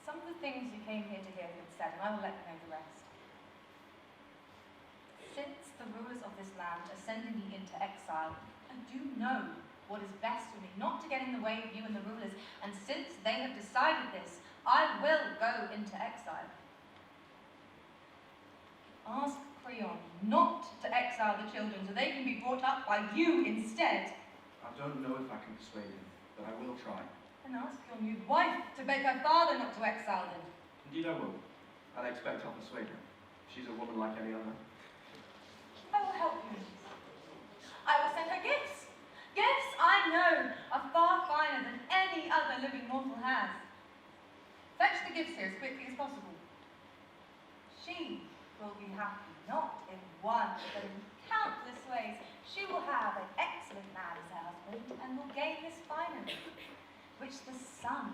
Some of the things you came here to hear have been said, and I will let you know the rest. Since the rulers of this land are sending me into exile, I do know what is best for me, not to get in the way of you and the rulers, and since they have decided this, I will go into exile. Ask Creon not to exile the children so they can be brought up by you instead. I don't know if I can persuade him, but I will try. And ask your new wife to beg her father not to exile them. Indeed I will. And I expect I'll persuade her. She's a woman like any other. I will help you. I will send her gifts. Gifts I know are far finer than any other living mortal has. Fetch the gifts here as quickly as possible. She will be happy, not in one, but in countless ways. She will have an excellent man as her husband, and will gain this finery, which the son,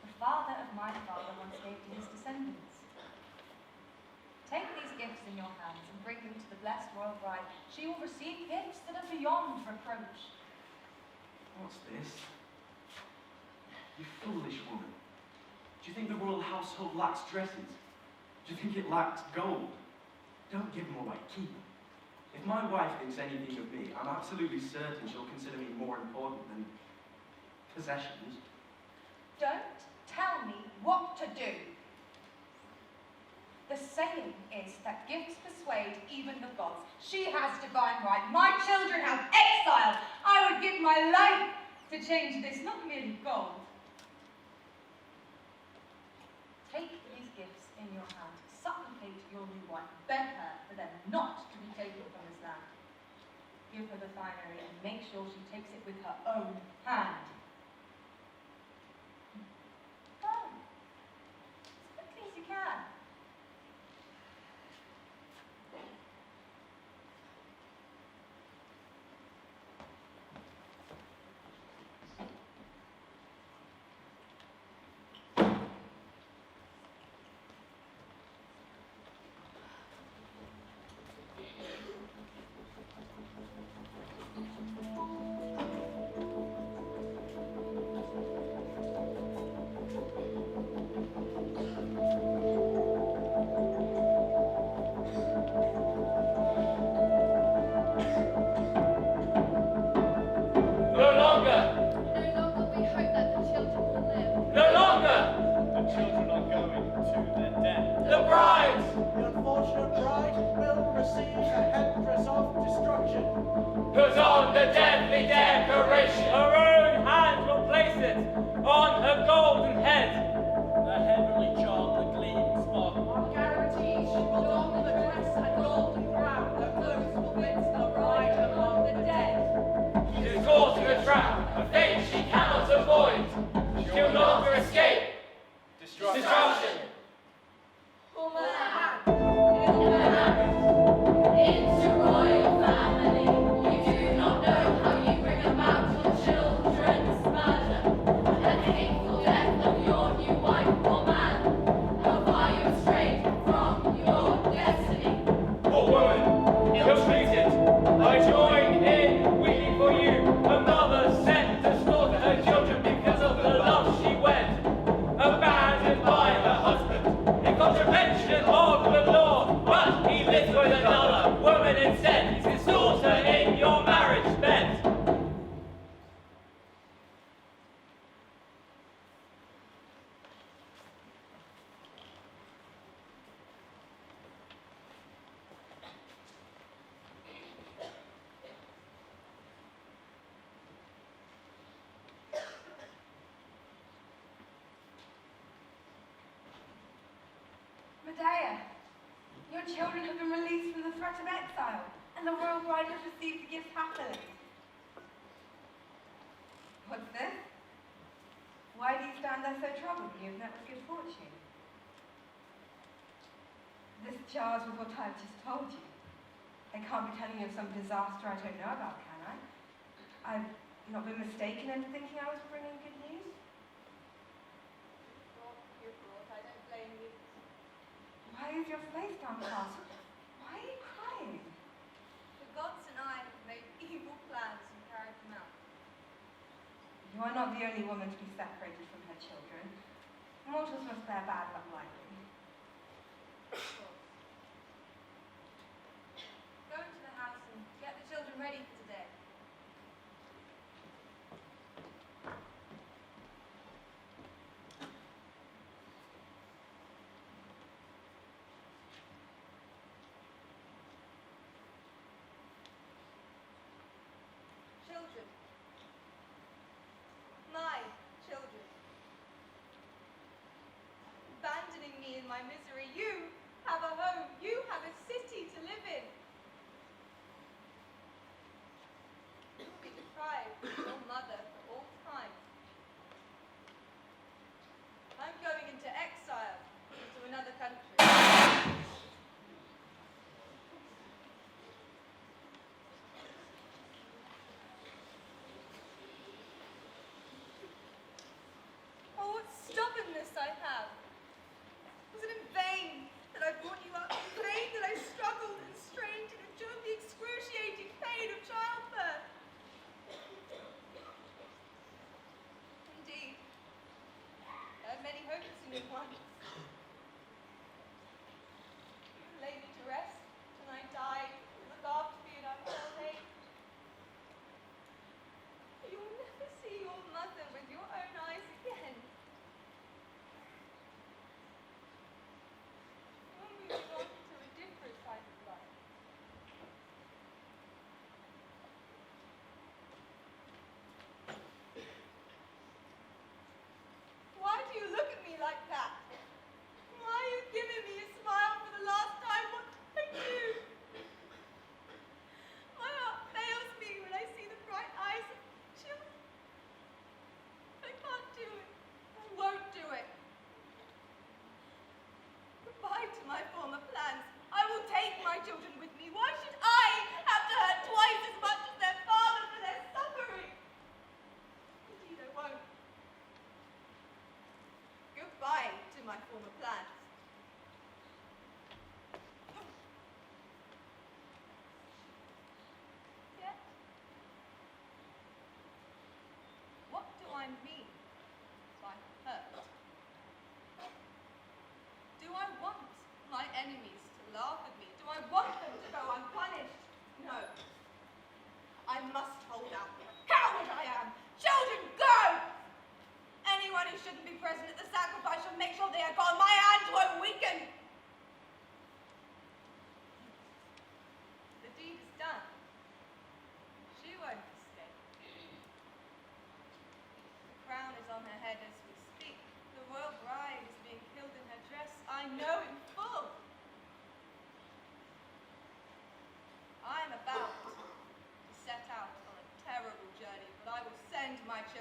the father of my father, once gave to his descendants. Take these gifts in your hands and bring them to the blessed royal bride. She will receive gifts that are beyond reproach. What's this? You foolish woman. Do you think the royal household lacks dresses? Do you think it lacks gold? Don't give them away, keep them. If my wife thinks anything of me, I'm absolutely certain she'll consider me more important than possessions. Don't tell me what to do. The saying is that gifts persuade even the gods. She has divine right. My children have exile. I would give my life to change this, not merely gold. Take these gifts in your hand. Supplicate your new wife. Beg her for them not to be taken from this land. Give her the finery and make sure she takes it with her own hand. Go. As quickly as you can. Put on the deadly decoration. Her own hand will place it on her golden head. The heavenly charm that gleams sparkle. On guarantees she will don the dress and golden crown. Her clothes will fit the bride among the dead. She is caught in a trap, a fate she cannot avoid. She will no longer escape destruction. Into royal family, you do not know how you bring about your children's murder, and hateful death of your new wife or man. How far you strayed from your destiny. Poor woman, ill-treated, I join in weeping for you. Her mother sent to slaughter her children because of the love she wed, abandoned by her husband in contravention of the law, but he lives with another woman instead. He's installed her in your marriage bed. Medea, your children have been released from the threat of exile, and the royal bride has received the gifts happily. What's this? Why do you stand there so troubled when you have met with good fortune? This jars with what I've just told you. I can't be telling you of some disaster I don't know about, can I? I've not been mistaken into thinking I was bringing good news. I don't blame you. Why is your face downcast? Why are you crying? The gods and I have made evil plans and carried them out. You are not the only woman to be separated from her children. Mortals must bear bad luck lightly. Go into the house and get the children ready for today. Children. My children. Abandoning me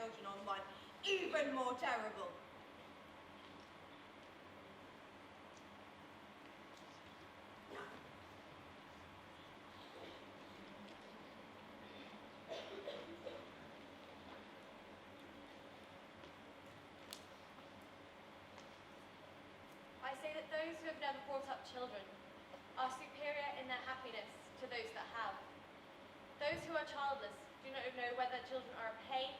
children on one, even more terrible. I say that those who have never brought up children are superior in their happiness to those that have. Those who are childless do not know whether children are a pain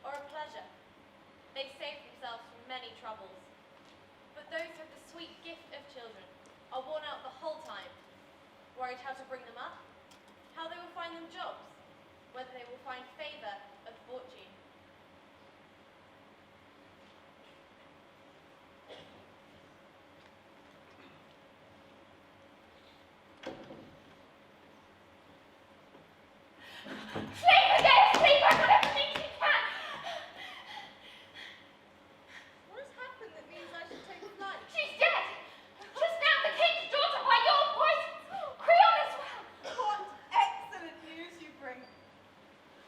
or a pleasure. They save themselves from many troubles. But those who have the sweet gift of children are worn out the whole time, worried how to bring them up, how they will find them jobs, whether they will find favour of fortune. Sleep again! Sleep! I've got everything you can! What has happened that means I should take flight? She's dead! Just now, the king's daughter by your poison! Creon as well! What excellent news you bring.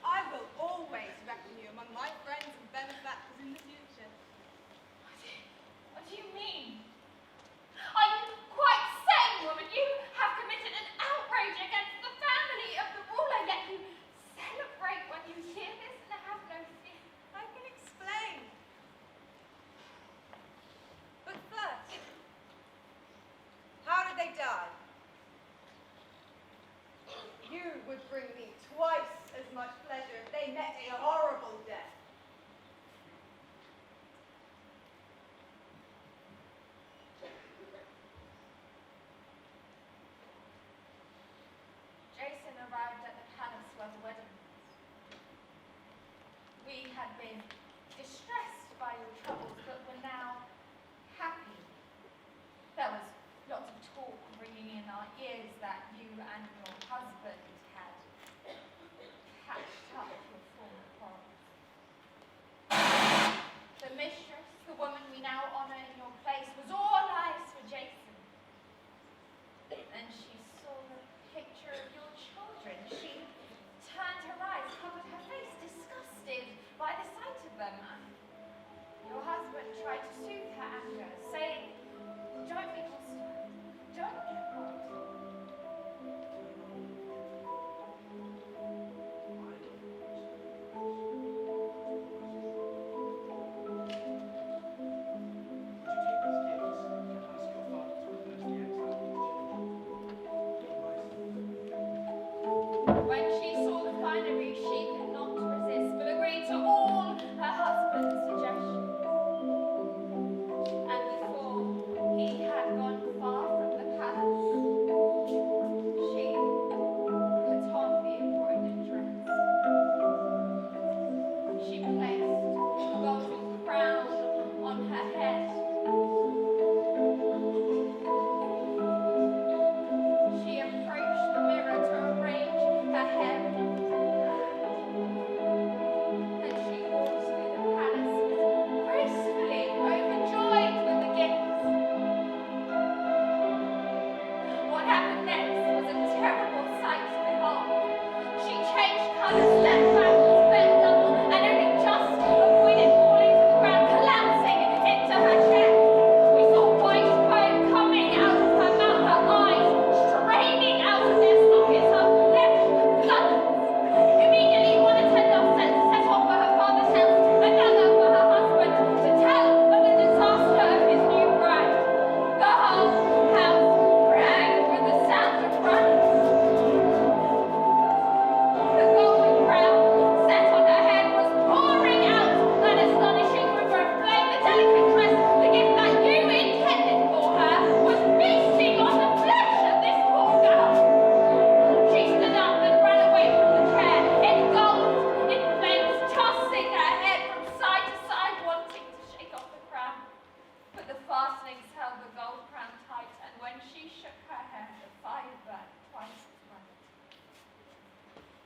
I will always reckon you among my friends and benefactors in the future. What do you mean? Are you quite sane, woman? You have committed an outrage against the family of the ruler, yet you celebrate when you hear this and have no fear. I can explain. But first, how did they die? You would bring me twice as much pleasure if they met a horrible death. Jason arrived at the palace where the wedding was. We had been distressed by your troubles, but were now happy. There was lots of talk ringing in our ears that you and your husband had patched up your former quarrels. The mistress, the woman we now honour in your place, was all eyes for Jason. And she saw the picture of your children. She turned her eyes, covered her face, disgusted by the sight of them. Your husband tried to soothe her anger, saying, "Don't be hostile. Don't get hot." When she saw the finery, she could not resist, but agreed to all her husband's suggestions. And before he had gone far from the palace, she put on the embroidered dress. She placed a golden crown on her head. She approached the mirror to arrange her hair. And she walked through the palace gracefully, overjoyed with the gifts. What happened next was a terrible sight to behold. She changed colours, stepped backwards, bent double, and only just avoided falling to the ground, collapsing into her chair. We saw white foam coming out of her mouth, her eyes straining out of their sockets, her flesh bloodless. Immediately one attendant set off for her father's house, another for her husband, to tell of the disaster of his new bride. The whole house rang with the sound of running. The golden crown set on her head was pouring out an astonishing river of flame. The delicate dress, the gift that you intended for her, was feasting on the flesh of this poor girl. She stood up and ran away from the chair, engulfed in flames, tossing her head from side to side, wanting to shake off the crown. But the fastenings held the gold crown tight, and when she shook her head, the fire burned twice as bright.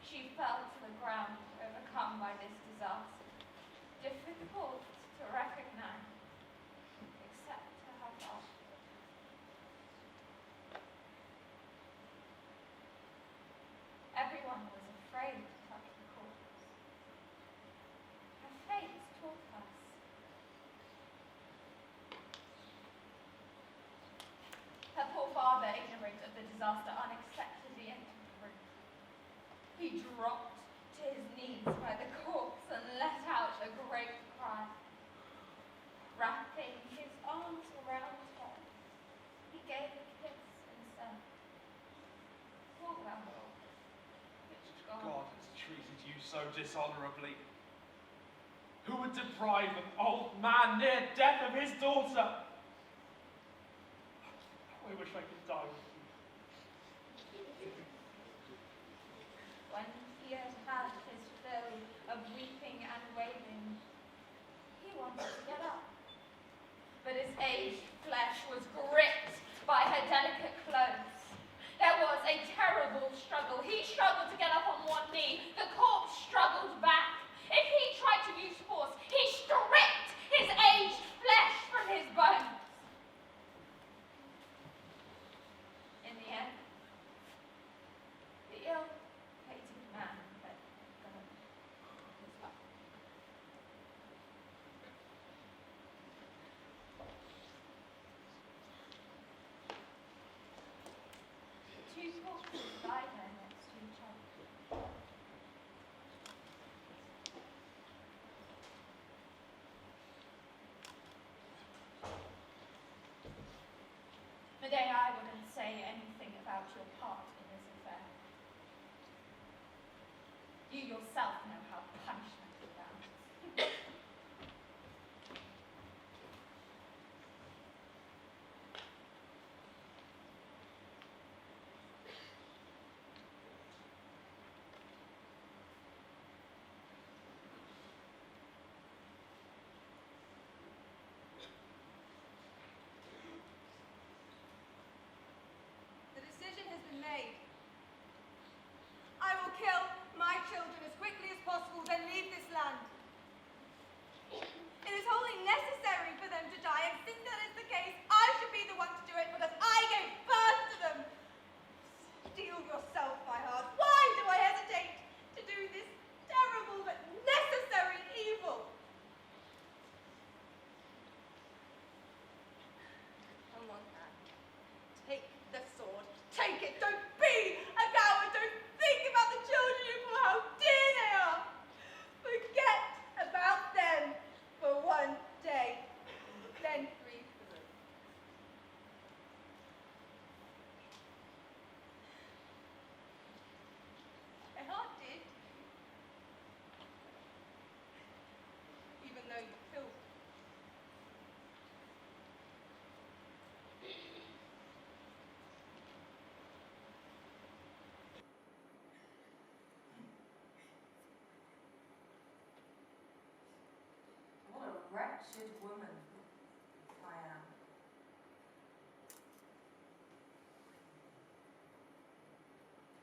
She fell to the ground, overcome by this disaster, difficult to recognize, except to her father. Everyone was afraid to touch the corpse. Her face father, ignorant of the disaster, unexpectedly entered the room. He dropped to his knees by the corpse and let out a great cry. Wrapping his arms around her, he gave a kiss and said, "Poor Vengeful, it's gone." God has treated you so dishonorably. Who would deprive an old man near death of his daughter? I wish I could die with you. When he had had his fill of weeping and wailing, he wanted to get up. But his aged flesh was gripped by her delicate clothes. There was a terrible struggle. He struggled to get up on one knee. The corpse struggled back. If he tried to use force, he stripped his aged flesh from his bones. In the end, the ill-fated man let go of his life. The two corpses lie there next to each other. Medea, I wouldn't say anything about your part in this affair. You yourself know how punishment abounds. The decision has been made. I will kill my children as quickly as possible, then leave this land. It is wholly necessary for them to die, and since that is the case, I should be the one to do it because I gave birth to them. Steel yourself, my heart. Why do I hesitate to do this terrible but necessary evil? On one hand, take the sword. Take it. Don't be a coward. Don't think about the children you for how dear they are. Forget about them for one day. Then grieve for them. My heart did. Even though you killed them. What a wretched woman I am.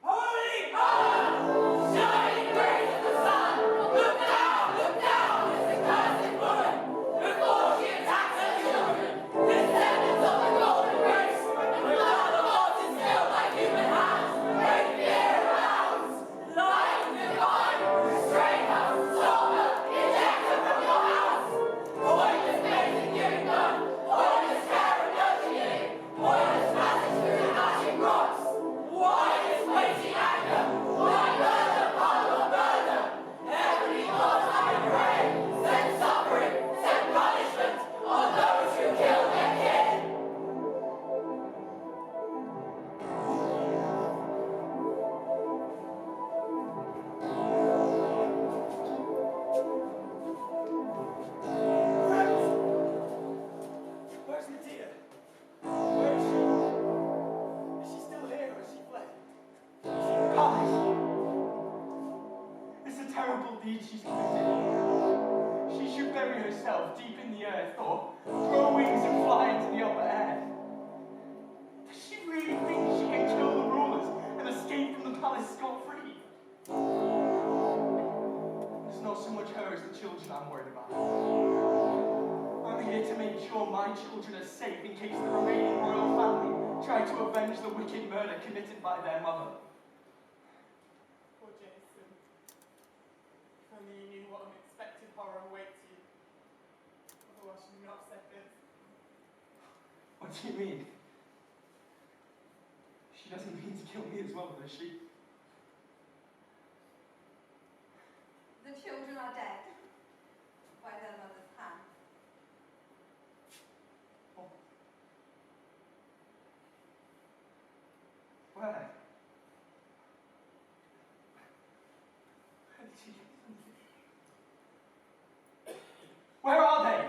Holy Mother, shining rays of the sun, look down, is the cursed woman, before she attacks her children, descendants of the golden race, and blood of gods is filled by human hands, great fear abounds. Light divine, restrain her, stop her, eject her from your house. Pointless pain in giving birth, pointless care and nurturing, pointless passage through the gnashing rocks. Why this weighty anger? Why murder, pardon, murder? Heavenly gods, I pray, send suffering, send punishment on those who kill their kin. Where's Medea? Where is she? Is she still here or has she fled? Guys! It's a terrible deed she's committed. She should bury herself deep in the earth or grow wings and fly into the upper air. Does she really think she can kill the rulers and escape from the palace scot-free? It's not so much her as the children I'm worried about. I'm here to make sure my children are safe in case the remaining royal family try to avenge the wicked murder committed by their mother. Poor Jason. If only you knew what unexpected horror awaits you. Otherwise you would not have said this. What do you mean? She doesn't mean to kill me as well, does she? The children are dead by their mother's hand. Oh. Where? Where are they?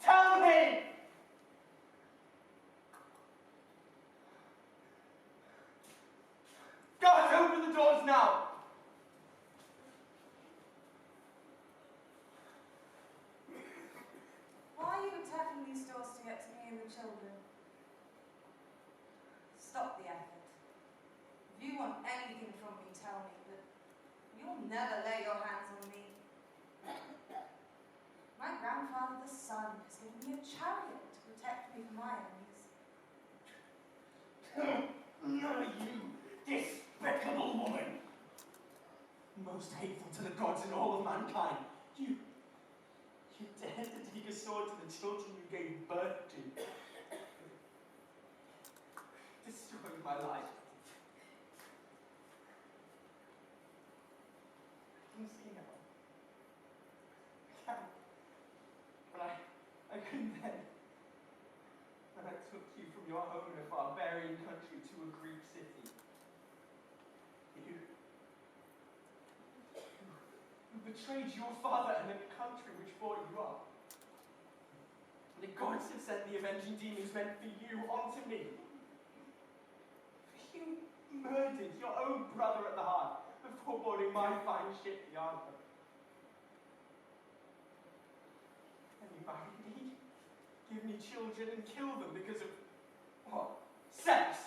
Tell me! Guards, open the doors now! Why are you attacking these doors to get to me and the children? Stop the effort. If you want anything from me, tell me, but you'll never lay your hands on me. My grandfather, the sun, has given me a chariot to protect me from my enemies. You despicable woman! Most hateful to the gods and all of mankind. You dared to take a sword to the children you gave birth to. Destroying my life. I can see now. I can. But I couldn't then. When I took you from your home in a barbarian country to a Greek city. You betrayed your father and the country which brought you up. And the gods have sent the avenging demons meant for you onto me. You murdered your own brother at the heart before boarding my fine ship, the Argo. And you married me, give me children, and kill them because of what? Sex!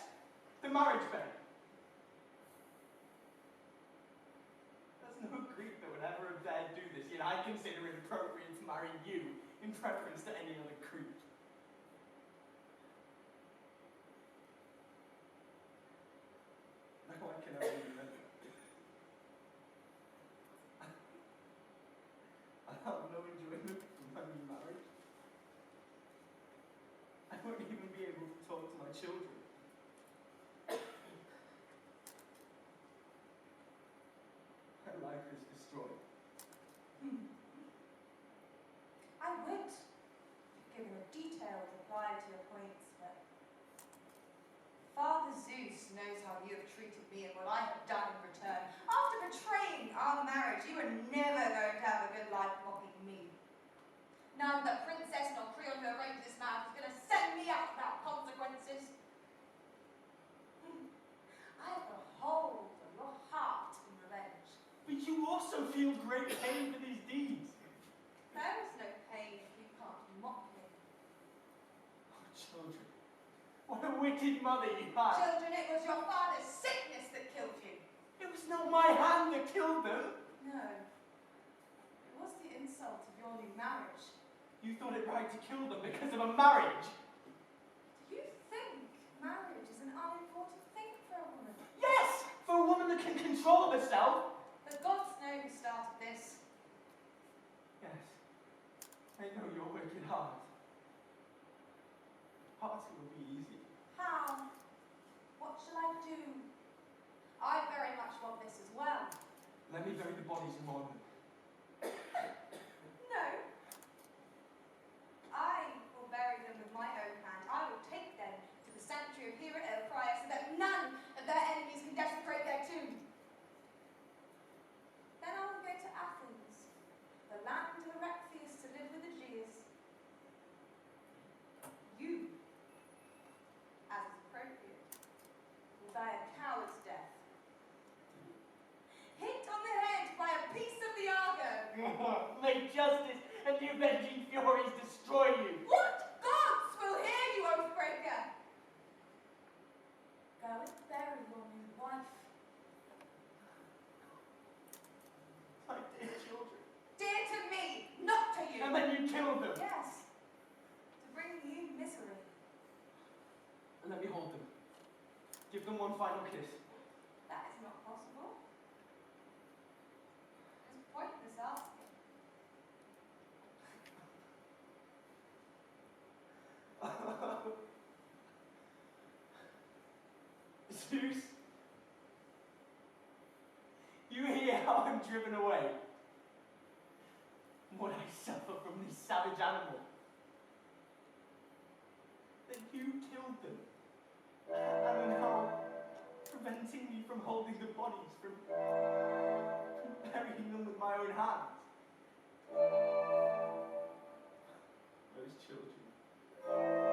The marriage bed! There's no Greek that would ever have dared do this, yet I consider it appropriate to marry you in preference to any other Greek. Now I can only remember. I have no enjoyment from my new marriage. I won't even be able to talk to my children. My life is destroyed. I would have given a detailed reply to your points, but Father Zeus knows how you have treated me and what I have done in return. After betraying our marriage, you are never going to have a good life mocking me. Neither the princess nor Creon who arranged this marriage is going to send me out without consequences. I have a hold on your heart in revenge. But you also feel great pain for these deeds. There is no pain if you can't mock me. Oh, children. What a wicked mother you had. Children, it was your father's sickness that killed you. It was not my hand that killed them. No. It was the insult of your new marriage. You thought it right to kill them because of a marriage. Do you think marriage is an unimportant thing for a woman? Yes, for a woman that can control herself. The gods know who started this. Yes, I know your wicked heart. Hearts will be easy. How? What shall I do? I very much want this as well. Let me bury the bodies in mourning. No. I will bury them with my own hand. I will take them to the sanctuary of Hera El Prior so that none of their enemies can desecrate their tomb. Then I will go to Athens, the land of Erechtheus, to live with Aegeus. You, as is appropriate, will die a coward's death. Hit on the head by a piece of the Argo. May justice and the avenging furies destroy you. What gods will hear you, Oathbreaker? Go and bury your new wife. My dear children. Dear to me, not to you. And then you killed them. Yes, to bring you misery. And let me hold them. Give them one final kiss. That is not possible. It's pointless asking. Zeus? You hear how I'm driven away? What I suffer from this savage animal? Then you killed them. And are now preventing me from holding the bodies, from burying them with my own hands. Those children.